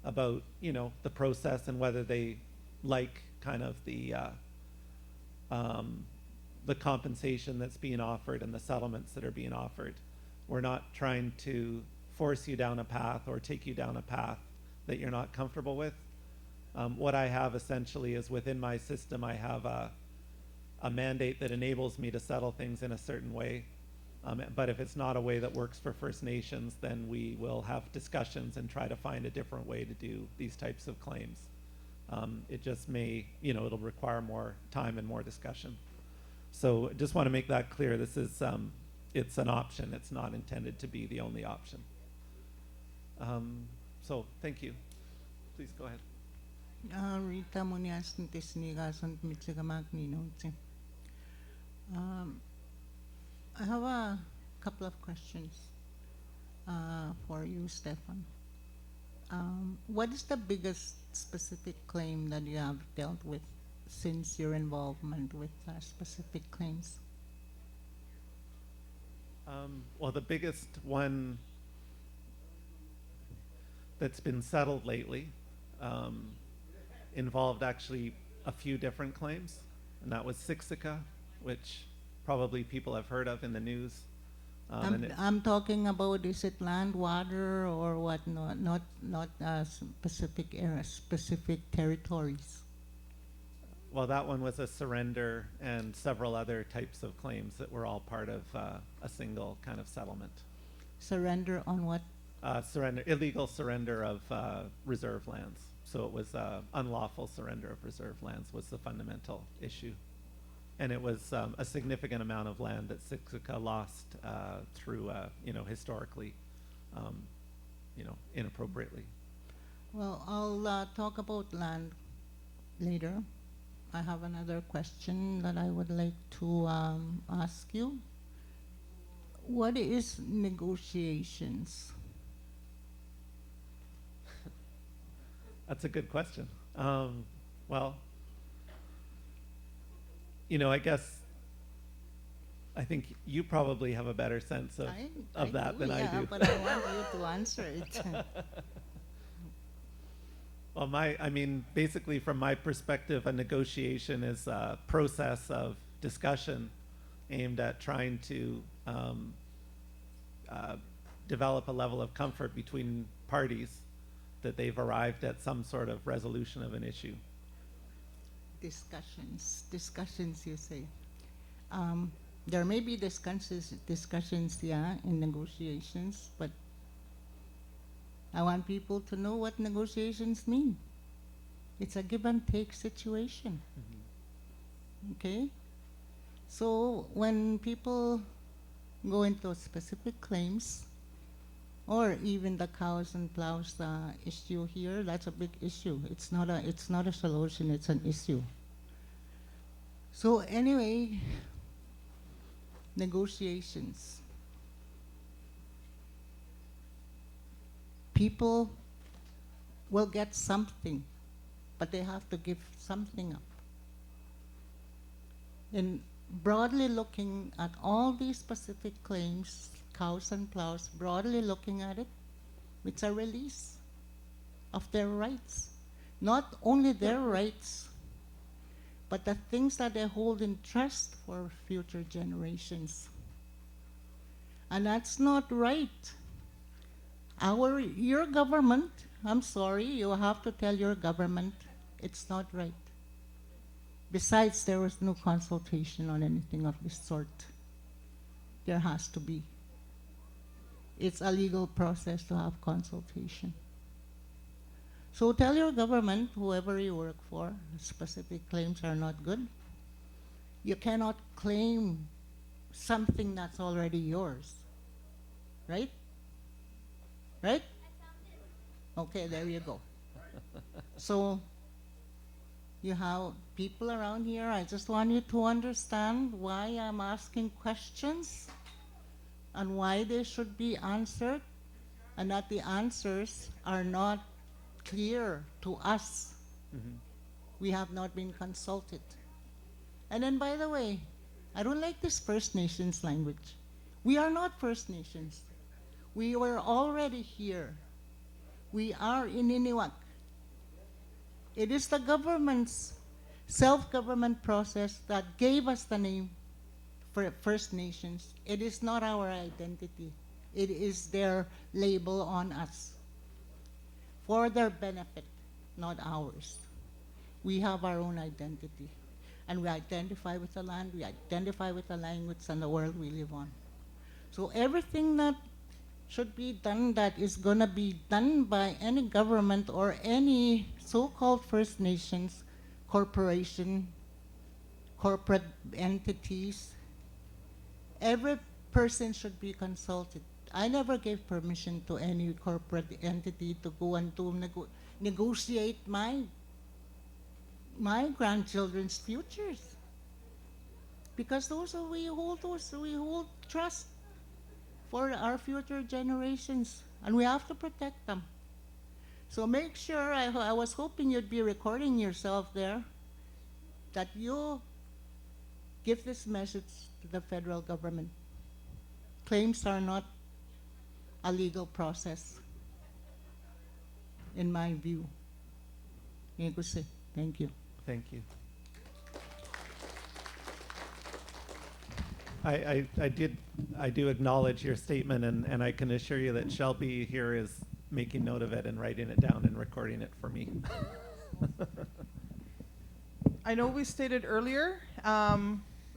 about, you know, the process and whether they like kind of the compensation that's being offered and the settlements that are being offered. We're not trying to force you down a path or take you down a path that you're not comfortable with. What I have essentially is, within my system, I have a mandate that enables me to settle things in a certain way. But if it's not a way that works for First Nations, then we will have discussions and try to find a different way to do these types of claims. It just may, it'll require more time and more discussion. So just want to make that clear. This is, it's an option. It's not intended to be the only option. So thank you. Please go ahead. Rita Munyas Ntisnigasan Michigamak Ninoti. I have a couple of questions for you, Stefan. What is the biggest specific claim that you have dealt with since your involvement with specific claims? Well, the biggest one that's been settled lately involved actually a few different claims, and that was Sixica, which probably people have heard of in the news. I'm talking about, is it land, water, or what? Not specific areas, specific territories. Well, that one was a surrender and several other types of claims that were all part of a single kind of settlement. Surrender on what? Illegal surrender of reserve lands. So it was unlawful surrender of reserve lands was the fundamental issue. And it was a significant amount of land that Sixica lost through, historically, inappropriately. Well, I'll talk about land later. I have another question that I would like to ask you. What is negotiations? That's a good question. Well, I think you probably have a better sense of that than I do. But I want you to answer it. Well, basically from my perspective, a negotiation is a process of discussion aimed at trying to develop a level of comfort between parties that they've arrived at some sort of resolution of an issue. Discussions, you say. There may be discussions, in negotiations, but I want people to know what negotiations mean. It's a give and take situation. Mm-hmm. Okay? So when people go into specific claims, or even the cows and plows issue here, that's a big issue. It's not a solution, it's an issue. So anyway, negotiations. People will get something, but they have to give something up. In broadly looking at all these specific claims, cows and plows, broadly looking at it, it's a release of their rights. Not only their rights, but the things that they hold in trust for future generations. And that's not right. Your government, I'm sorry, you have to tell your government it's not right. Besides, there was no consultation on anything of this sort. There has to be. It's a legal process to have consultation. So tell your government, whoever you work for, specific claims are not good. You cannot claim something that's already yours. Right? Right? Okay, there you go. So you have people around here. I just want you to understand why I'm asking questions and why they should be answered, and that the answers are not clear to us. Mm-hmm. We have not been consulted. And then, by the way, I don't like this First Nations language. We are not First Nations. We were already here. We are in Iniwak. It is the government's self-government process that gave us the name for First Nations. It is not our identity. It is their label on us for their benefit, not ours. We have our own identity, and we identify with the land, we identify with the language and the world we live on. So everything that should be done that is going to be done by any government or any so-called First Nations corporation, corporate entities, every person should be consulted. I never gave permission to any corporate entity to go and to negotiate my grandchildren's futures, because we hold trust for our future generations, and we have to protect them. So make sure, I was hoping you'd be recording yourself there, that you give this message to the federal government. Claims are not a legal process, in my view. Thank you. Thank you. I do acknowledge your statement, and I can assure you that Shelby here is making note of it and writing it down and recording it for me. I know we stated earlier,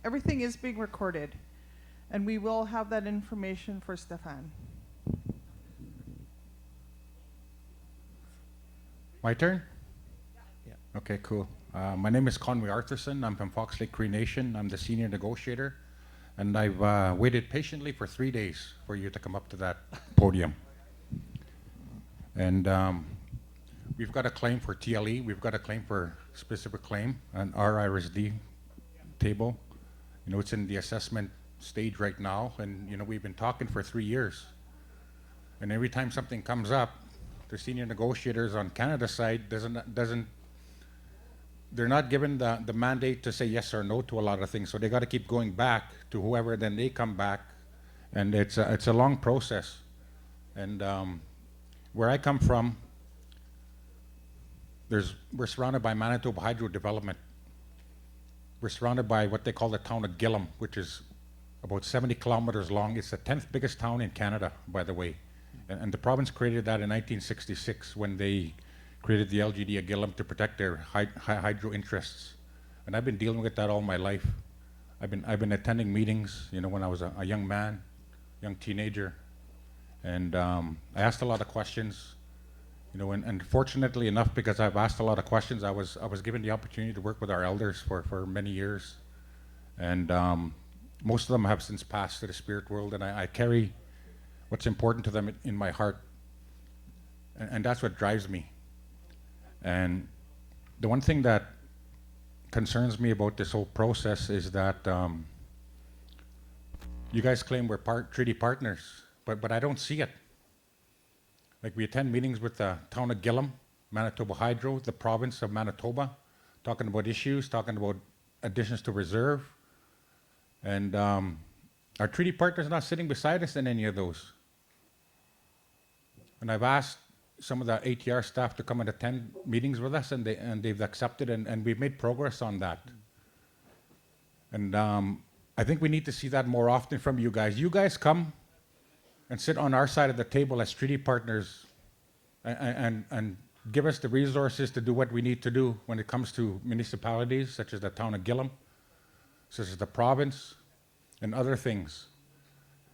everything is being recorded, and we will have that information for Stefan. My turn? Yeah. Okay, cool. My name is Conway Arthurson. I'm from Fox Lake Cree Nation. I'm the senior negotiator. And I've waited patiently for 3 days for you to come up to that podium. And we've got a claim for TLE. We've got a claim for specific claim, an RRSD table. You know, it's in the assessment stage right now. And, you know, we've been talking for 3 years. And every time something comes up, the senior negotiators on Canada's side they're not given the mandate to say yes or no to a lot of things, so they got to keep going back to whoever, then they come back, and it's a long process. And where I come from, we're surrounded by Manitoba Hydro Development. We're surrounded by what they call the town of Gillam, which is about 70 kilometers long. It's the 10th biggest town in Canada, by the way. And the province created that in 1966 when they created the LGD of Gillam to protect their hydro interests. And I've been dealing with that all my life. I've been attending meetings, you know, when I was a young man, young teenager. And I asked a lot of questions, you know, and fortunately enough, because I've asked a lot of questions, I was given the opportunity to work with our elders for many years. And most of them have since passed to the spirit world, and I carry what's important to them in my heart. And that's what drives me. And the one thing that concerns me about this whole process is that you guys claim we're treaty partners, but I don't see it. Like, we attend meetings with the town of Gillam, Manitoba Hydro, the province of Manitoba, talking about issues, talking about additions to reserve. And our treaty partners are not sitting beside us in any of those. And I've asked some of the ATR staff to come and attend meetings with us, and they've accepted, and we've made progress on that. And I think we need to see that more often from you guys. You guys come and sit on our side of the table as treaty partners and give us the resources to do what we need to do when it comes to municipalities such as the town of Gillam, such as the province, and other things.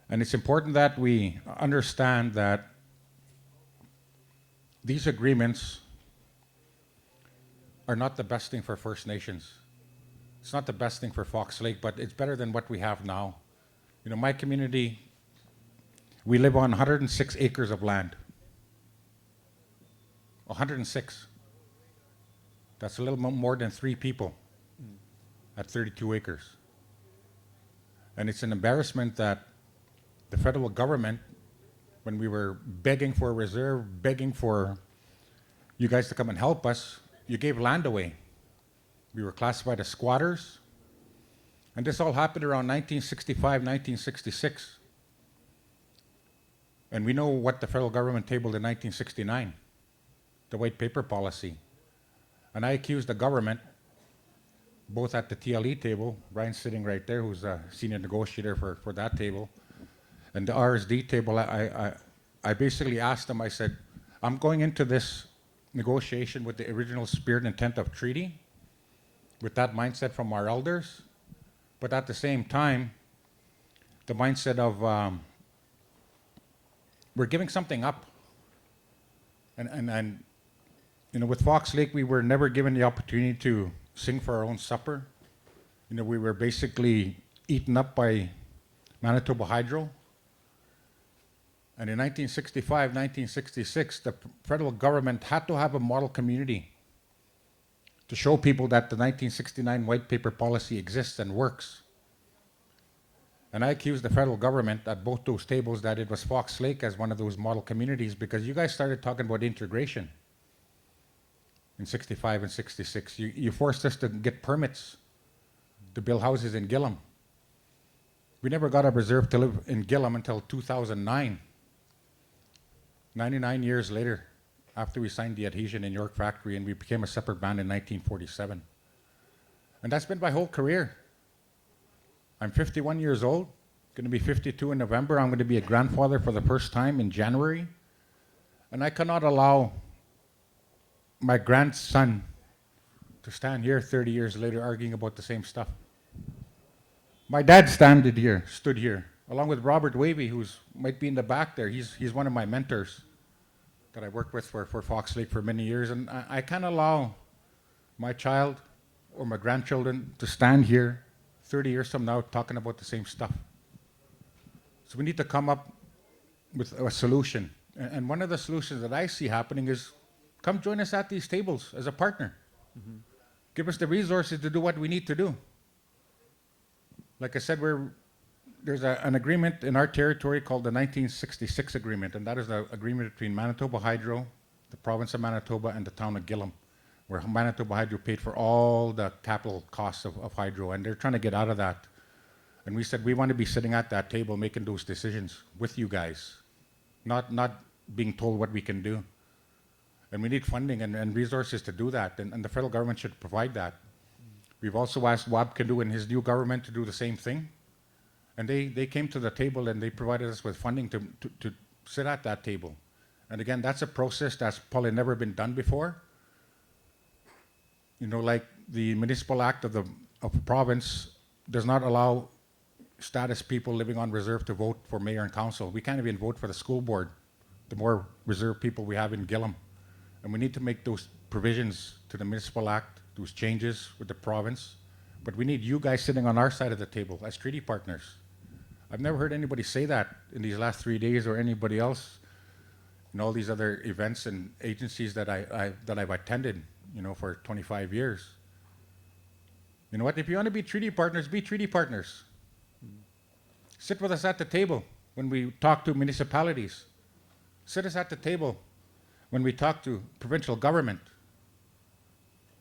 And it's important that we understand that these agreements are not the best thing for First Nations. It's not the best thing for Fox Lake, but it's better than what we have now. You know, my community, we live on 106 acres of land. 106. That's a little more than 3 people at 32 acres. And it's an embarrassment that the federal government, when we were begging for a reserve, begging for you guys to come and help us, you gave land away. We were classified as squatters. And this all happened around 1965, 1966. And we know what the federal government tabled in 1969, the white paper policy. And I accused the government, both at the TLE table, Brian's sitting right there, who's a senior negotiator for that table, and the RSD table. I basically asked them, I said, I'm going into this negotiation with the original spirit and intent of treaty, with that mindset from our elders, but at the same time, the mindset of we're giving something up. And you know, with Fox Lake, we were never given the opportunity to sing for our own supper. You know, we were basically eaten up by Manitoba Hydro. And in 1965, 1966, the federal government had to have a model community to show people that the 1969 white paper policy exists and works. And I accused the federal government at both those tables that it was Fox Lake as one of those model communities, because you guys started talking about integration in 65 and 66. You forced us to get permits to build houses in Gillam. We never got a reserve to live in Gillam until 2009. 99 years later, after we signed the adhesion in York Factory, and we became a separate band in 1947. And that's been my whole career. I'm 51 years old, going to be 52 in November. I'm going to be a grandfather for the first time in January. And I cannot allow my grandson to stand here 30 years later arguing about the same stuff. My dad stood here, along with Robert Wavy, who might be in the back there. He's one of my mentors that I worked with for Fox Lake for many years. And I can't allow my child or my grandchildren to stand here 30 years from now talking about the same stuff. So we need to come up with a solution. And one of the solutions that I see happening is come join us at these tables as a partner. Mm-hmm. Give us the resources to do what we need to do. Like I said, there's an agreement in our territory called the 1966 agreement, and that is the agreement between Manitoba Hydro, the province of Manitoba, and the town of Gillam, where Manitoba Hydro paid for all the capital costs of hydro, and they're trying to get out of that. And we said we want to be sitting at that table making those decisions with you guys, not being told what we can do. And we need funding and resources to do that, and the federal government should provide that. We've also asked Wab Canoe and his new government to do the same thing. And they came to the table and they provided us with funding to sit at that table. And again, that's a process that's probably never been done before. You know, like the Municipal Act of the province does not allow status people living on reserve to vote for mayor and council. We can't even vote for the school board, the more reserve people we have in Gillam. And we need to make those provisions to the Municipal Act, those changes with the province. But we need you guys sitting on our side of the table as treaty partners. I've never heard anybody say that in these last 3 days, or anybody else in all these other events and agencies that I've attended, you know, for 25 years. You know what? If you want to be treaty partners, be treaty partners. Sit with us at the table when we talk to municipalities. Sit us at the table when we talk to provincial government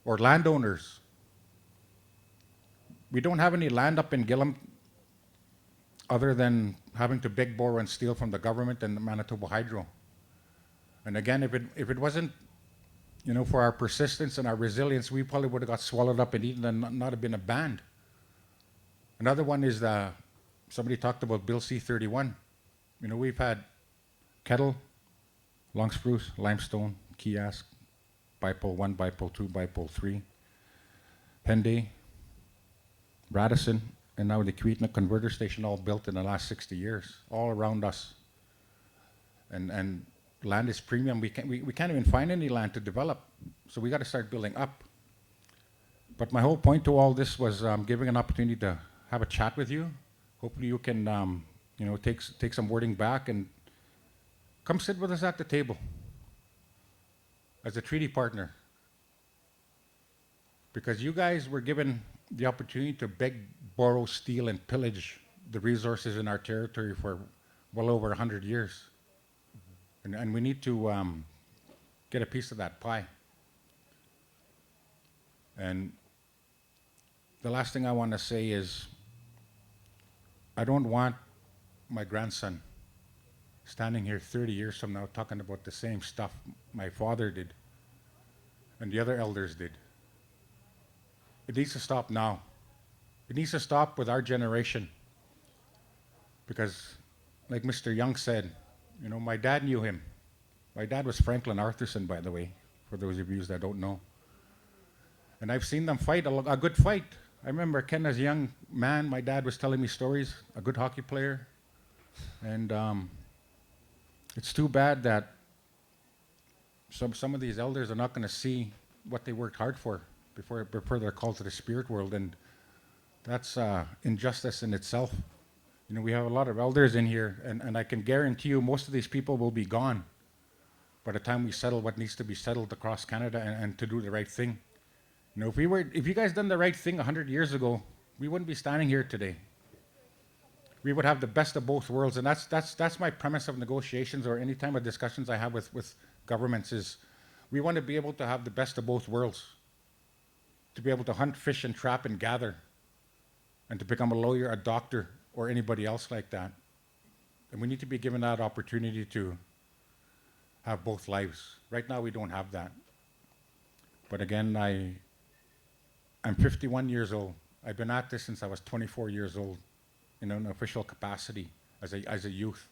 or landowners. We don't have any land up in Gillam other than having to beg, borrow, and steal from the government and the Manitoba Hydro. And again, if it wasn't, you know, for our persistence and our resilience, we probably would have got swallowed up and eaten and not have been a band. Another one is somebody talked about Bill C-31. You know, we've had Kettle, Long Spruce, Limestone, Kiosk, Bipole 1, Bipole 2, Bipole 3, Henday, Radisson, and now the Keweenaw Converter Station, all built in the last 60 years, all around us. And land is premium. We can't even find any land to develop, so we got to start building up. But my whole point to all this was giving an opportunity to have a chat with you. Hopefully you can, you know, take some wording back and come sit with us at the table as a treaty partner. Because you guys were given the opportunity to beg, borrow, steal, and pillage the resources in our territory for well over 100 years. And we need to get a piece of that pie. And the last thing I want to say is, I don't want my grandson standing here 30 years from now talking about the same stuff my father did and the other elders did. It needs to stop now. It needs to stop with our generation. Because, like Mr. Young said, you know, my dad knew him. My dad was Franklin Arthurson, by the way, for those of you that don't know. And I've seen them fight a good fight. I remember Ken, as a young man, my dad was telling me stories, a good hockey player. And It's too bad that some of these elders are not going to see what they worked hard for before they're called to the spirit world, and that's injustice in itself. You know, we have a lot of elders in here, and I can guarantee you most of these people will be gone by the time we settle what needs to be settled across Canada and to do the right thing. You know, if you guys done the right thing 100 years ago, we wouldn't be standing here today. We would have the best of both worlds, and that's my premise of negotiations or any time of discussions I have with governments is we want to be able to have the best of both worlds, to be able to hunt, fish, and trap and gather, and to become a lawyer, a doctor, or anybody else like that. And we need to be given that opportunity to have both lives. Right now, we don't have that. But again, I'm 51 years old. I've been at this since I was 24 years old in an official capacity as a youth.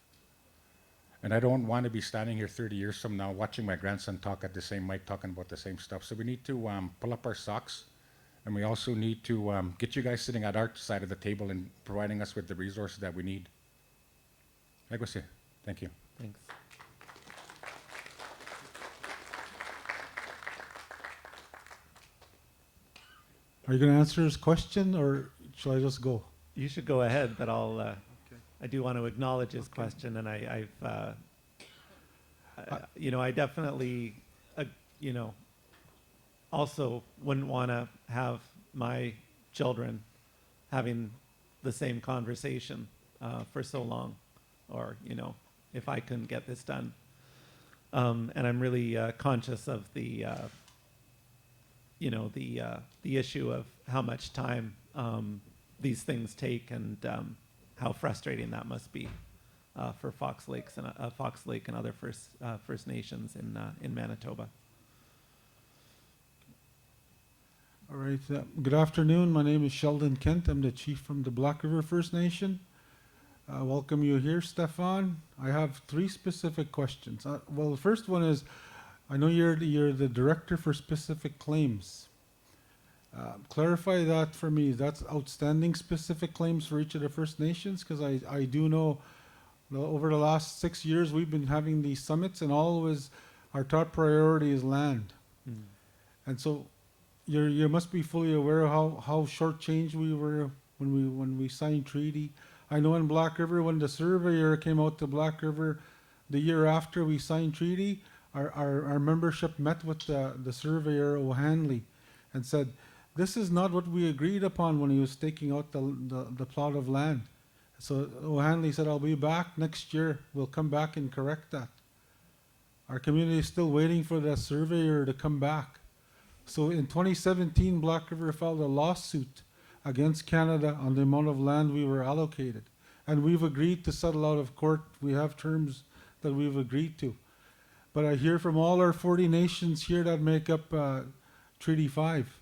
And I don't want to be standing here 30 years from now watching my grandson talk at the same mic, talking about the same stuff. So we need to pull up our socks, and we also need to get you guys sitting at our side of the table and providing us with the resources that we need. Thank you. Thanks. Are you going to answer his question, or shall I just go? You should go ahead, but I do want to acknowledge his question, and I definitely, also wouldn't want to have my children having the same conversation for so long, or if I couldn't get this done, and I'm really conscious of the issue of how much time these things take, and how frustrating that must be for Fox Lake and other First Nations in Manitoba. All right. Good afternoon. My name is Sheldon Kent. I'm the chief from the Black River First Nation. Welcome you here, Stefan. I have 3 specific questions. Well, the first one is, I know you're the director for specific claims. Clarify that for me. That's outstanding specific claims for each of the First Nations, because I do know over the last 6 years we've been having these summits, and always our top priority is land. Mm. And so you must be fully aware of how shortchanged we were when we signed treaty. I know in Black River, when the surveyor came out to Black River the year after we signed treaty, our membership met with the surveyor O'Hanley and said, this is not what we agreed upon when he was staking out the plot of land. So O'Hanley said, I'll be back next year. We'll come back and correct that. Our community is still waiting for that surveyor to come back. So in 2017, Black River filed a lawsuit against Canada on the amount of land we were allocated. And we've agreed to settle out of court. We have terms that we've agreed to. But I hear from all our 40 nations here that make up Treaty 5.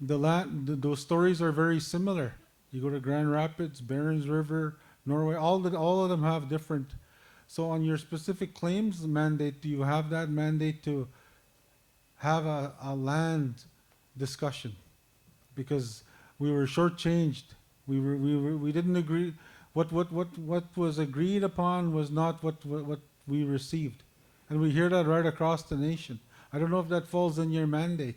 Those stories are very similar. You go to Grand Rapids, Barons River, Norway, all of them have different. So on your specific claims mandate, do you have that mandate to have a land discussion? Because we were shortchanged. We didn't agree. What was agreed upon was not what we received. And we hear that right across the nation. I don't know if that falls in your mandate.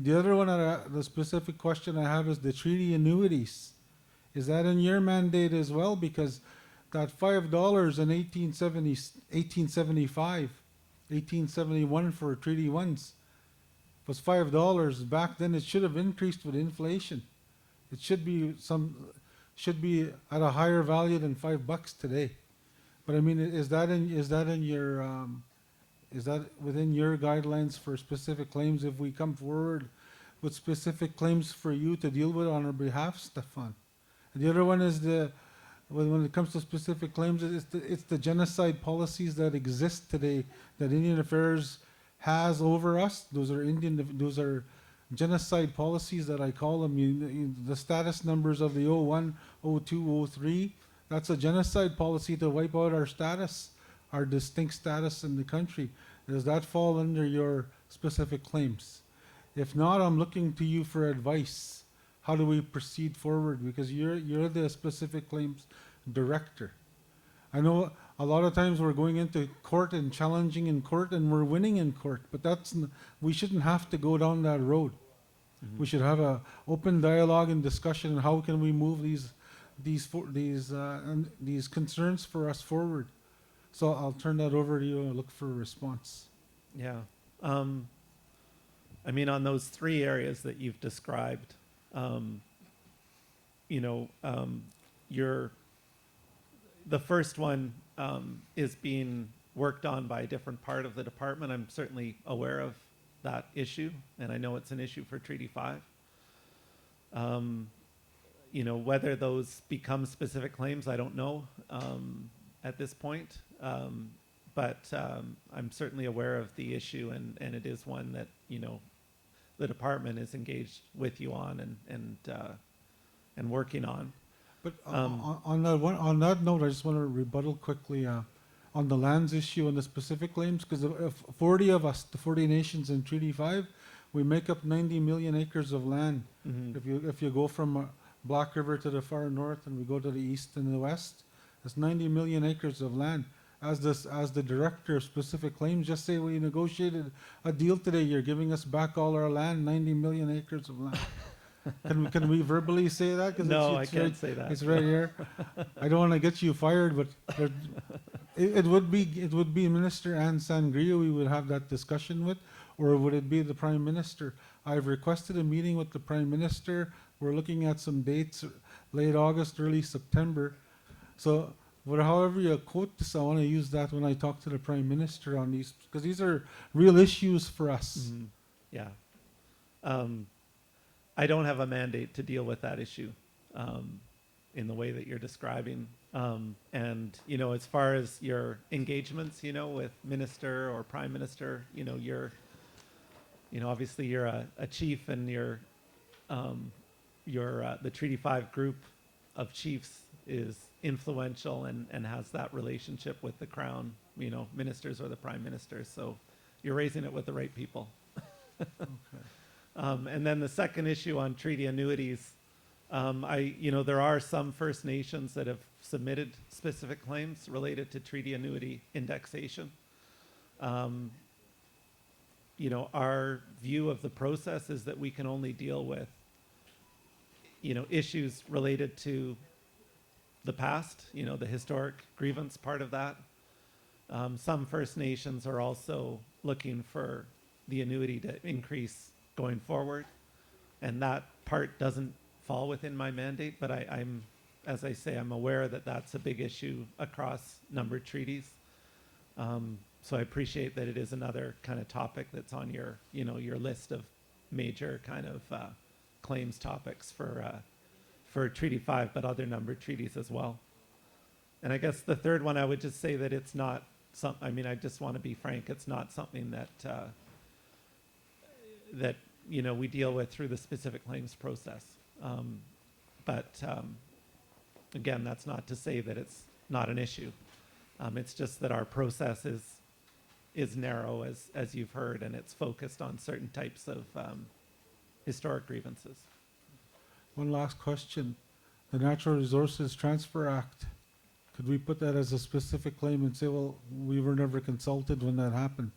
The other one, the specific question I have is the treaty annuities. Is that in your mandate as well? Because that $5 in 1875, 1871 for Treaty 1s was $5. Back then it should have increased with inflation. It should be at a higher value than $5 today. But I mean, is that within your guidelines for specific claims if we come forward with specific claims for you to deal with on our behalf, Stefan? And the other one is when it comes to specific claims, it's the genocide policies that exist today that Indian Affairs has over us. Those are genocide policies that I call them. The status numbers of the 01, 02, 03. That's a genocide policy to wipe out our status, our distinct status in the country. Does that fall under your specific claims? If not, I'm looking to you for advice. How do we proceed forward? Because you're the specific claims director. I know a lot of times we're going into court and challenging in court and we're winning in court, but we shouldn't have to go down that road. We should have a open dialogue and discussion on how can we move these concerns for us forward. So I'll turn that over to you and look for a response. Yeah. I mean, on those three areas that you've described, the first one is being worked on by a different part of the department. I'm certainly aware of that issue, and I know it's an issue for Treaty 5. Whether those become specific claims, I don't know at this point. But I'm certainly aware of the issue, and it is one that the department is engaged with you on and working on. But on that note, I just want to rebuttal quickly on the lands issue and the specific claims, because if 40 of us, the 40 nations in Treaty 5, we make up 90 million acres of land. Mm-hmm. If you go from Black River to the far north and we go to the east and the west, that's 90 million acres of land. As the director of specific claims, just say we negotiated a deal today. You're giving us back all our land, 90 million acres of land. Can we verbally say that? 'Cause No, it's I can't right, say that. It's right here. I don't want to get you fired, but it would be Minister Anne Sangria we would have that discussion with, or would it be the Prime Minister? I've requested a meeting with the Prime Minister. We're looking at some dates, late August, early September. So, however you quote this, I want to use that when I talk to the Prime Minister on these, because these are real issues for us. Mhm. Yeah. I don't have a mandate to deal with that issue in the way that you're describing. And, as far as your engagements, with Minister or Prime Minister, obviously you're a chief, and you're the Treaty 5 group of chiefs is influential and has that relationship with the Crown, ministers or the Prime Minister. So you're raising it with the right people. Okay. And then the second issue on treaty annuities, there are some First Nations that have submitted specific claims related to treaty annuity indexation. Our view of the process is that we can only deal with, issues related to the past, the historic grievance part of that. Some First Nations are also looking for the annuity to increase going forward, and that part doesn't fall within my mandate, but I'm, as I say, I'm aware that that's a big issue across numbered treaties. So I appreciate that it is another kind of topic that's on your, your list of major kind of claims topics for Treaty 5, but other numbered treaties as well. And I guess the third one, I would just say that it's not I just want to be frank, it's not something that we deal with through the specific claims process. But again, that's not to say that it's not an issue. It's just that our process is narrow, as you've heard, and it's focused on certain types of historic grievances. One last question. The Natural Resources Transfer Act, could we put that as a specific claim and say, well, we were never consulted when that happened?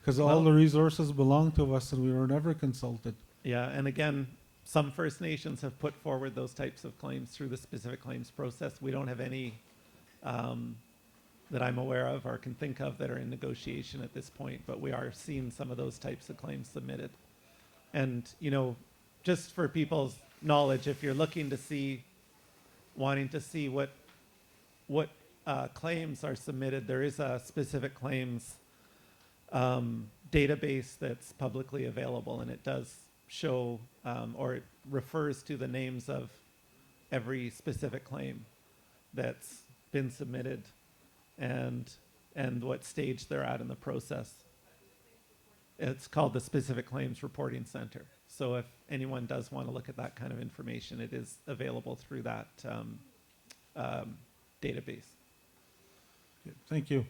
Because all the resources belong to us and we were never consulted. Yeah, and again, some First Nations have put forward those types of claims through the specific claims process. We don't have any that I'm aware of or can think of that are in negotiation at this point, but we are seeing some of those types of claims submitted. And, just for people's knowledge, if you're looking to wanting to see what claims are submitted, there is a specific claims database that's publicly available, and it does show or it refers to the names of every specific claim that's been submitted and what stage they're at in the process. It's called the Specific Claims Reporting Center. So if anyone does want to look at that kind of information, it is available through that database. Thank you.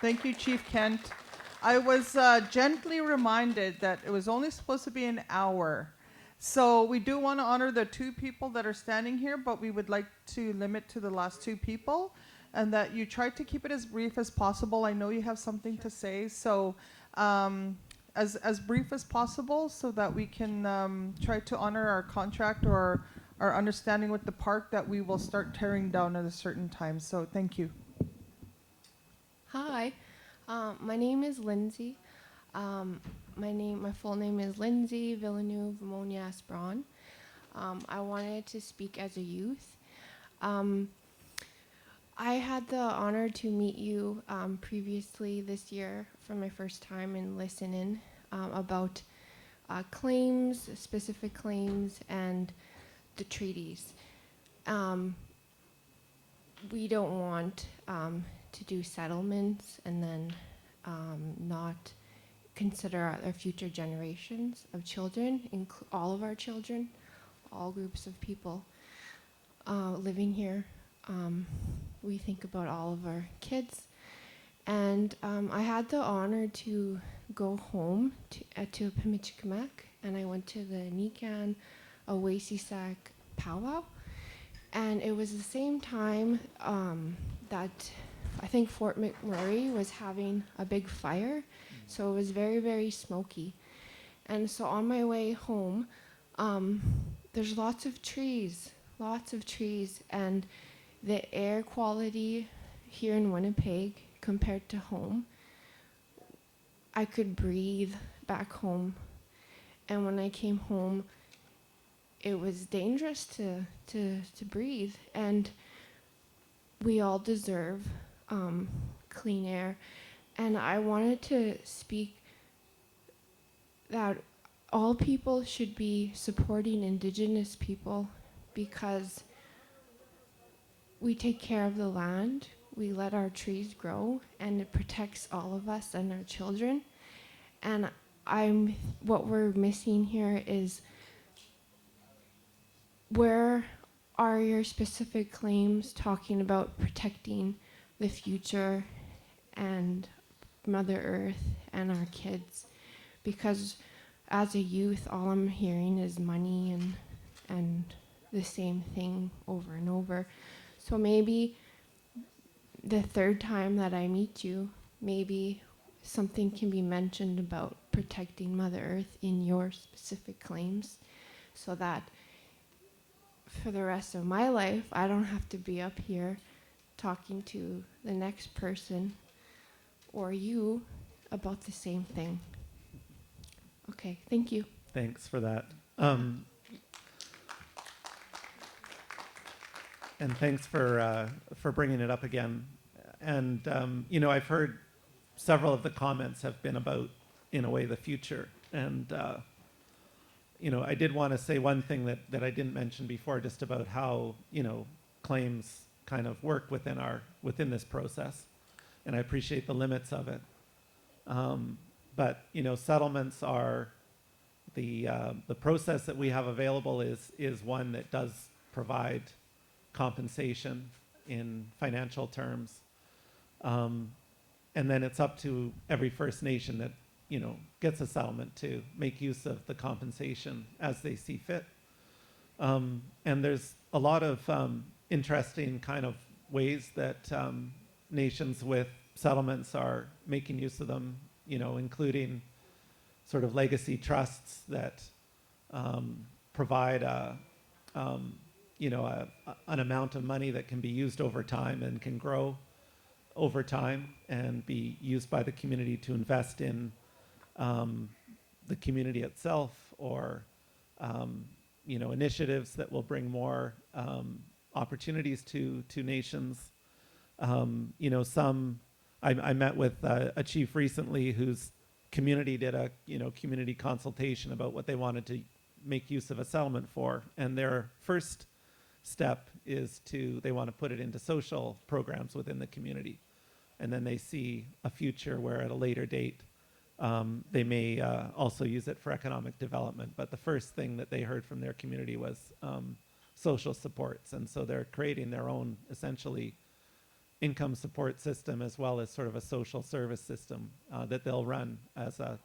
Thank you, Chief Kent. I was gently reminded that it was only supposed to be an hour. So we do want to honor the two people that are standing here, but we would like to limit to the last two people, and that you try to keep it as brief as possible. I know you have something to say, so as brief as possible, so that we can try to honor our contract or our understanding with the park that we will start tearing down at a certain time. So thank you. Hi, my name is Lindsay. My full name is Lindsay Villeneuve Monias Braun. I wanted to speak as a youth. I had the honor to meet you previously this year for my first time and listen in about claims, specific claims, and the treaties. We don't want to do settlements and then not consider our future generations of children, all of our children, all groups of people living here. We think about all of our kids. And I had the honor to go home to Pimichikamek, and I went to the Nikan Awasisak powwow. And it was the same time that I think Fort McMurray was having a big fire. So it was very, very smoky. And so on my way home, there's lots of trees. And the air quality here in Winnipeg compared to home, I could breathe back home. And when I came home, it was dangerous to breathe. And we all deserve clean air. And I wanted to speak that all people should be supporting Indigenous people because we take care of the land, we let our trees grow, and it protects all of us and our children. And what we're missing here is, where are your specific claims talking about protecting the future and Mother Earth and our kids? Because as a youth, all I'm hearing is money and the same thing over and over. So maybe the third time that I meet you, maybe something can be mentioned about protecting Mother Earth in your specific claims, so that for the rest of my life, I don't have to be up here talking to the next person or you about the same thing. Okay, thank you. Thanks for that. And thanks for bringing it up again. And I've heard several of the comments have been about, in a way, the future. And I did want to say one thing that I didn't mention before, just about how claims kind of work within this process, and I appreciate the limits of it. But settlements are the process that we have available is one that does provide compensation in financial terms, and then it's up to every First Nation that gets a settlement to make use of the compensation as they see fit. And there's a lot of interesting kind of ways that nations with settlements are making use of them, including sort of legacy trusts that provide an amount of money that can be used over time and can grow over time and be used by the community to invest in the community itself, or initiatives that will bring more opportunities to nations. I met with a chief recently whose community did a community consultation about what they wanted to make use of a settlement for, and their first step is they want to put it into social programs within the community, and then they see a future where at a later date they may also use it for economic development. But the first thing that they heard from their community was social supports, and so they're creating their own essentially income support system, as well as sort of a social service system that they'll run as a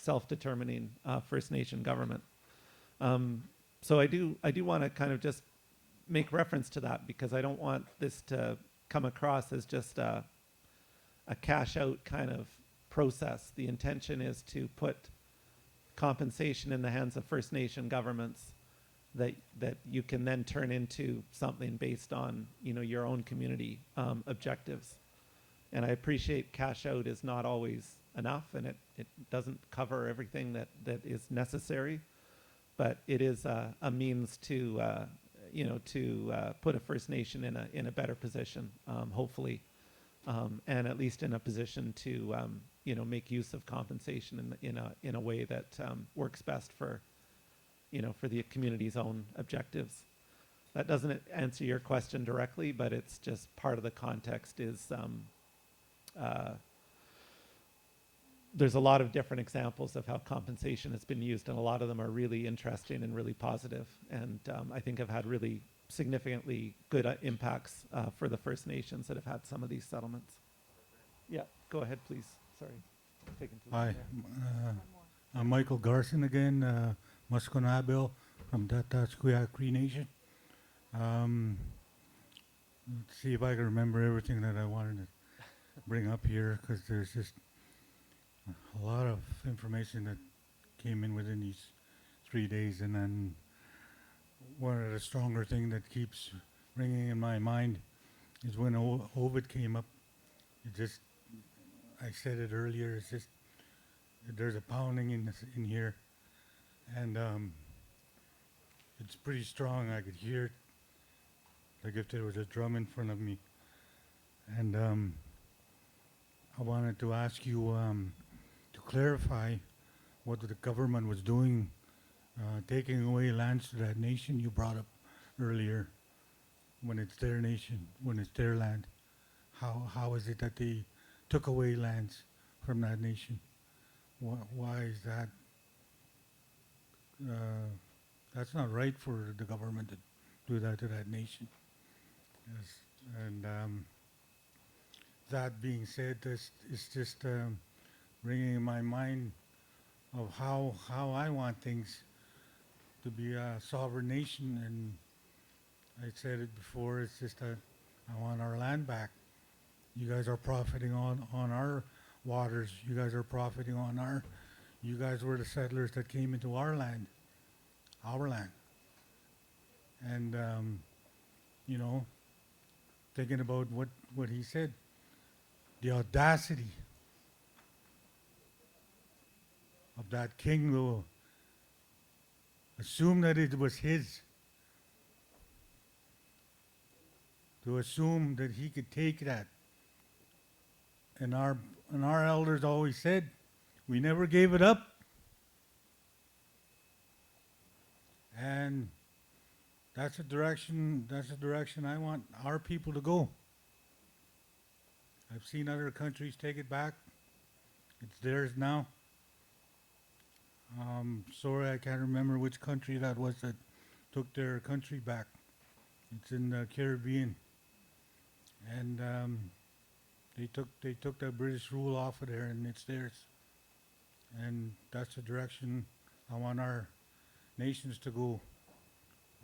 self-determining First Nation government. So I do want to kind of just make reference to that, because I don't want this to come across as just a cash out kind of process. The intention is to put compensation in the hands of First Nation governments that you can then turn into something based on, you know, your own community objectives. And I appreciate cash out is not always enough, and it doesn't cover everything that is necessary, but it is a means to you know, to put a First Nation in a better position, hopefully, and at least in a position to you know, make use of compensation in a way that works best for, you know, for the community's own objectives. That doesn't answer your question directly, but it's just part of the context. Is there's a lot of different examples of how compensation has been used, and a lot of them are really interesting and really positive, and I think have had really significantly good impacts for the First Nations that have had some of these settlements. Yeah, go ahead, please. Sorry. Taking too long Hi, there. I'm Michael Garson again, Musqueam from Tatasqueya Cree Nation. Let's see if I can remember everything that I wanted to bring up here, because there's just a lot of information that came in within these 3 days, and then one of the stronger thing that keeps ringing in my mind is when Ovid came up. It just, I said it earlier, it's just, there's a pounding in here, and it's pretty strong. I could hear it like if there was a drum in front of me. And I wanted to ask you to clarify what the government was doing, taking away lands to that nation you brought up earlier, when it's their nation, when it's their land. How is it that they took away lands from that nation? Why is that? That's not right for the government to do that to that nation. Yes. And that being said, this is just bringing in my mind of how I want things to be a sovereign nation. And I said it before, it's just that I want our land back. You guys are profiting on our waters. You guys are profiting on our, you guys were the settlers that came into our land. And, you know, thinking about what he said, the audacity of that king to assume that it was his, to assume that he could take that. And our elders always said, we never gave it up. And that's the direction I want our people to go. I've seen other countries take it back. It's theirs now. Sorry, I can't remember which country that was that took their country back. It's in the Caribbean. And they took the British rule off of there, and it's theirs. And that's the direction I want our nations to go.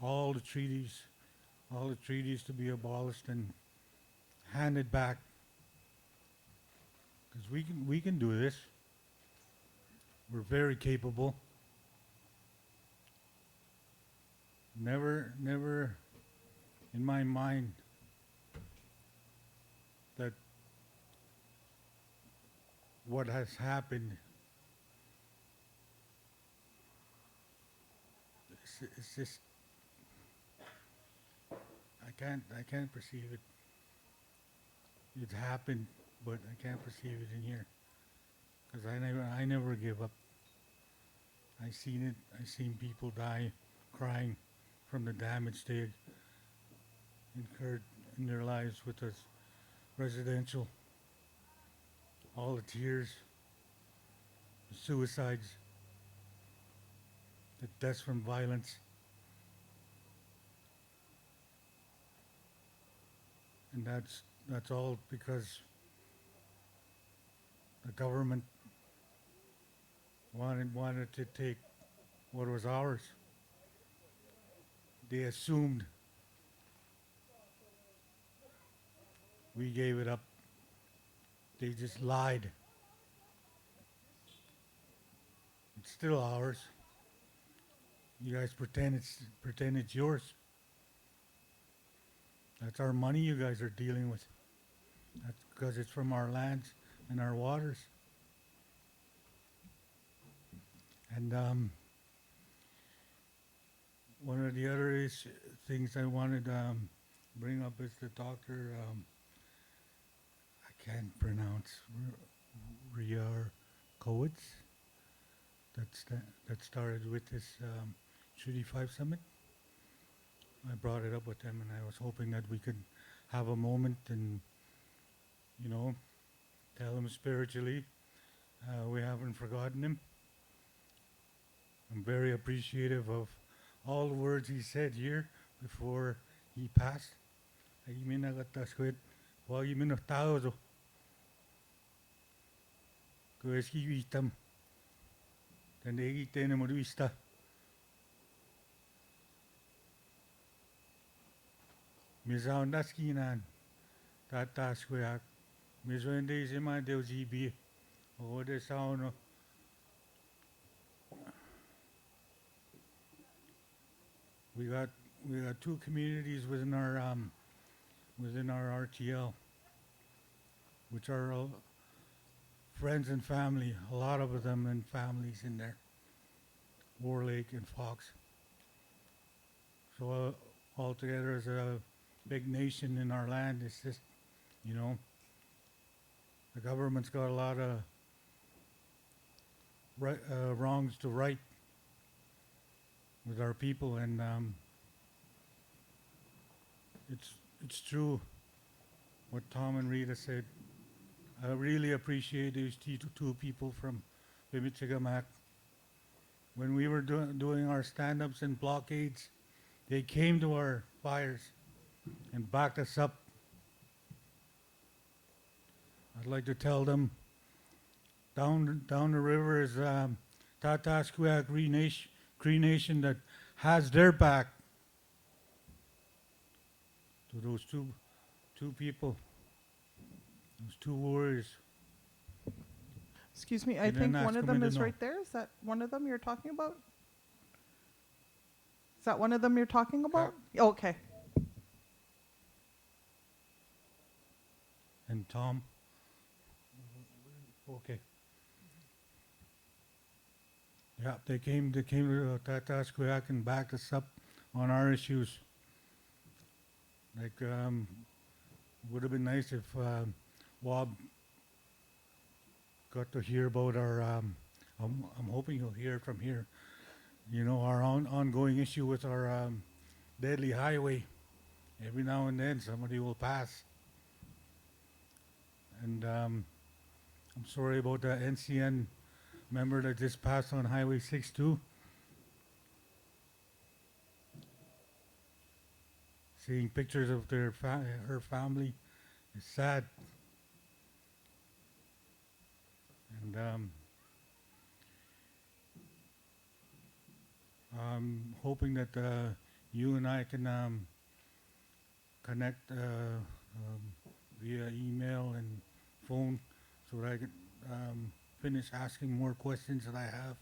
All the treaties to be abolished and handed back. Because we can do this. We're very capable. Never in my mind that what has happened it's just I can't perceive it. It happened, but I can't perceive it in here. Because I never give up. I seen it. I seen people die crying from the damage they incurred in their lives with this residential. All the tears, the suicides, the deaths from violence. And that's all because the government wanted to take what was ours. They assumed we gave it up. They just lied. It's still ours. You guys pretend it's yours. That's our money you guys are dealing with. That's because it's from our lands and our waters. And one of the other things I wanted to bring up is the doctor. I can't pronounce Riyar Kowitz. That started with this Treaty 5 summit. I brought it up with him, and I was hoping that we could have a moment and, you know, tell him spiritually we haven't forgotten him. I'm very appreciative of all the words he said here before he passed. Ay minagatasquit, wagi minotao. Kueski vitam. Tandegi tenemorista. Mizaundaskinan. Tatasqueak. Mizuende zima del GB. O de sauno. We got two communities within our RTL, which are friends and family. A lot of them and families in there. War Lake and Fox. So altogether, as a big nation in our land, it's just, you know, the government's got a lot of wrongs to right with our people, and it's true what Tom and Rita said. I really appreciate these two people from Bimichigamak. When we were doing our stand-ups and blockades, they came to our fires and backed us up. I'd like to tell them down the river is Tatasqueak Cree Nation that has their back. To those two people, those two warriors. Excuse me, I They didn't think one ask of me them to is know. right there. Is that one of them you're talking about? Is that one of them you're talking about? Okay. And Tom. Okay. Yeah, they came to Tatasqueak and backed us up on our issues. Like, would have been nice if Wob got to hear about our. I'm hoping he'll hear it from here. You know, our ongoing issue with our deadly highway. Every now and then, somebody will pass. And I'm sorry about the NCN member that just passed on Highway 62. Seeing pictures of her family is sad. And I'm hoping that you and I can connect via email and phone so that I can finish asking more questions that I have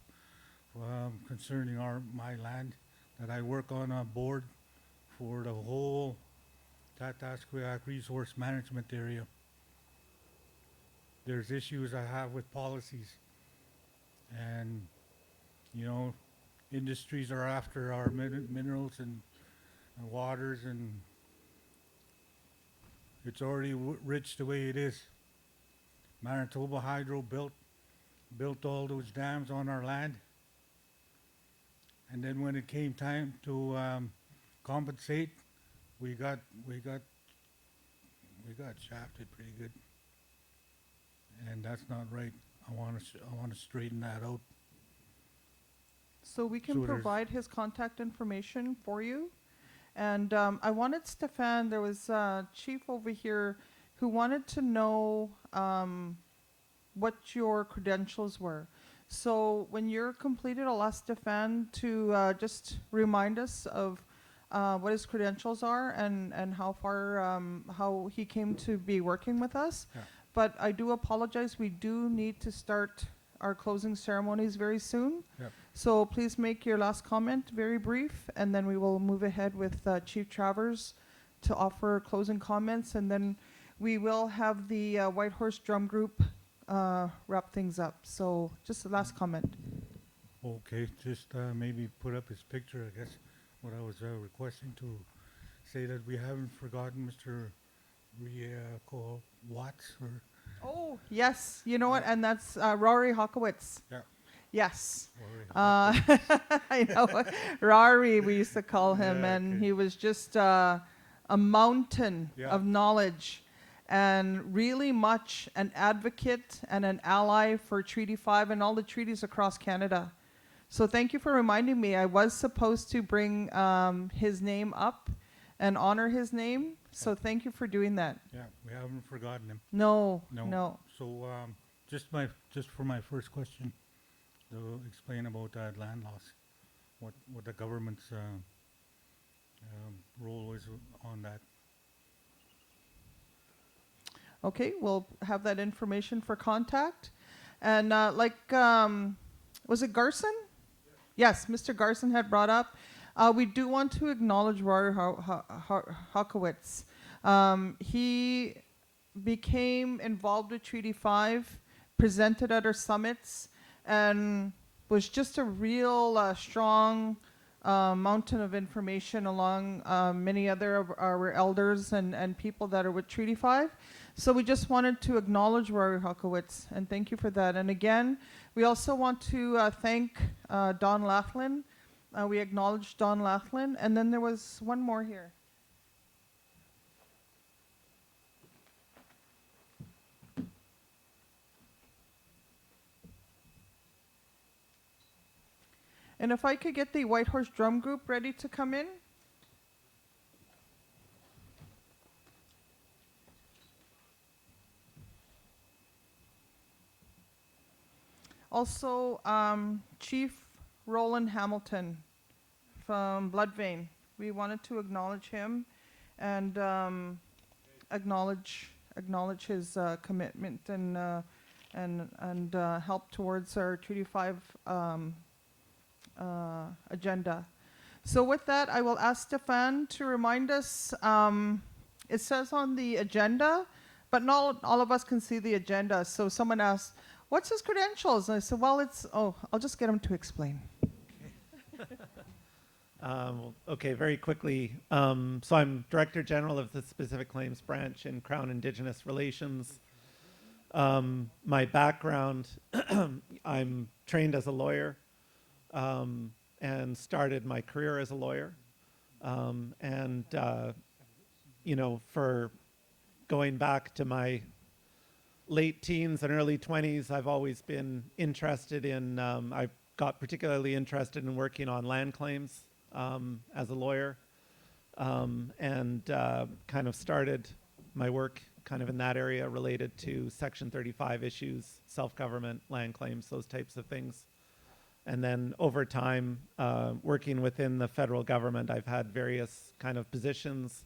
concerning my land that I work on a board for the whole Tatasqueak Resource Management Area. There's issues I have with policies, and you know, industries are after our minerals and waters, and it's already rich the way it is. Manitoba Hydro built all those dams on our land, and then when it came time to compensate, we got shafted pretty good, and that's not right. I want to straighten that out. So we can So there's- provide his contact information for you. And I wanted Stefan, there was a chief over here who wanted to know what your credentials were. So when you're completed, I'll ask Stefan to just remind us of what his credentials are and how far, how he came to be working with us. Yeah. But I do apologize, we do need to start our closing ceremonies very soon. Yep. So please make your last comment very brief, and then we will move ahead with Chief Travers to offer closing comments, and then we will have the White Horse Drum Group wrap things up. So just the last comment. Okay, just maybe put up his picture, I guess, what I was requesting to say that we haven't forgotten Mr. Rico Watts, or Oh, yes, you know what, and that's Rory Hokowitz. Yeah. Yes. Rory I know. Rory, we used to call him, Yeah, and okay. he was just a mountain Yeah. of knowledge and really much an advocate and an ally for Treaty 5 and all the treaties across Canada. So thank you for reminding me. I was supposed to bring his name up and honor his name. So thank you for doing that. Yeah, we haven't forgotten him. No, No. no. So just for my first question, to explain about that land loss, what the government's role is on that. Okay, we'll have that information for contact. And was it Garson? Yes, Mr. Garson had brought up. We do want to acknowledge Rory Hokowitz. He became involved with Treaty 5, presented at our summits, and was just a real strong mountain of information along many other of our elders and people that are with Treaty 5. So we just wanted to acknowledge Rory Hokowitz, and thank you for that. And again, we also want to thank Don Laughlin. We acknowledge Don Laughlin. And then there was one more here. And if I could get the White Horse Drum Group ready to come in. Also, Chief Roland Hamilton from Bloodvein. We wanted to acknowledge him and acknowledge his commitment and help towards our Treaty 5 agenda. So with that, I will ask Stefan to remind us. It says on the agenda, but not all of us can see the agenda. So someone asked, "What's his credentials?" And I said, "Well, I'll just get him to explain." Okay, very quickly. So I'm Director General of the Specific Claims Branch in Crown Indigenous Relations. My background, I'm trained as a lawyer and started my career as a lawyer. For going back to my late teens and early 20s, I've always been interested in, I got particularly interested in working on land claims as a lawyer, and kind of started my work kind of in that area related to Section 35 issues, self-government, land claims, those types of things. And then over time, working within the federal government, I've had various kind of positions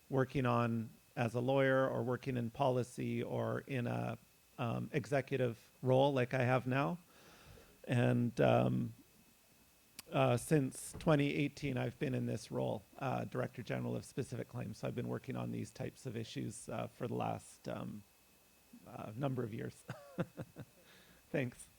working on as a lawyer or working in policy or in a executive role like I have now. And since 2018, I've been in this role, Director General of Specific Claims. So I've been working on these types of issues for the last number of years. Thanks.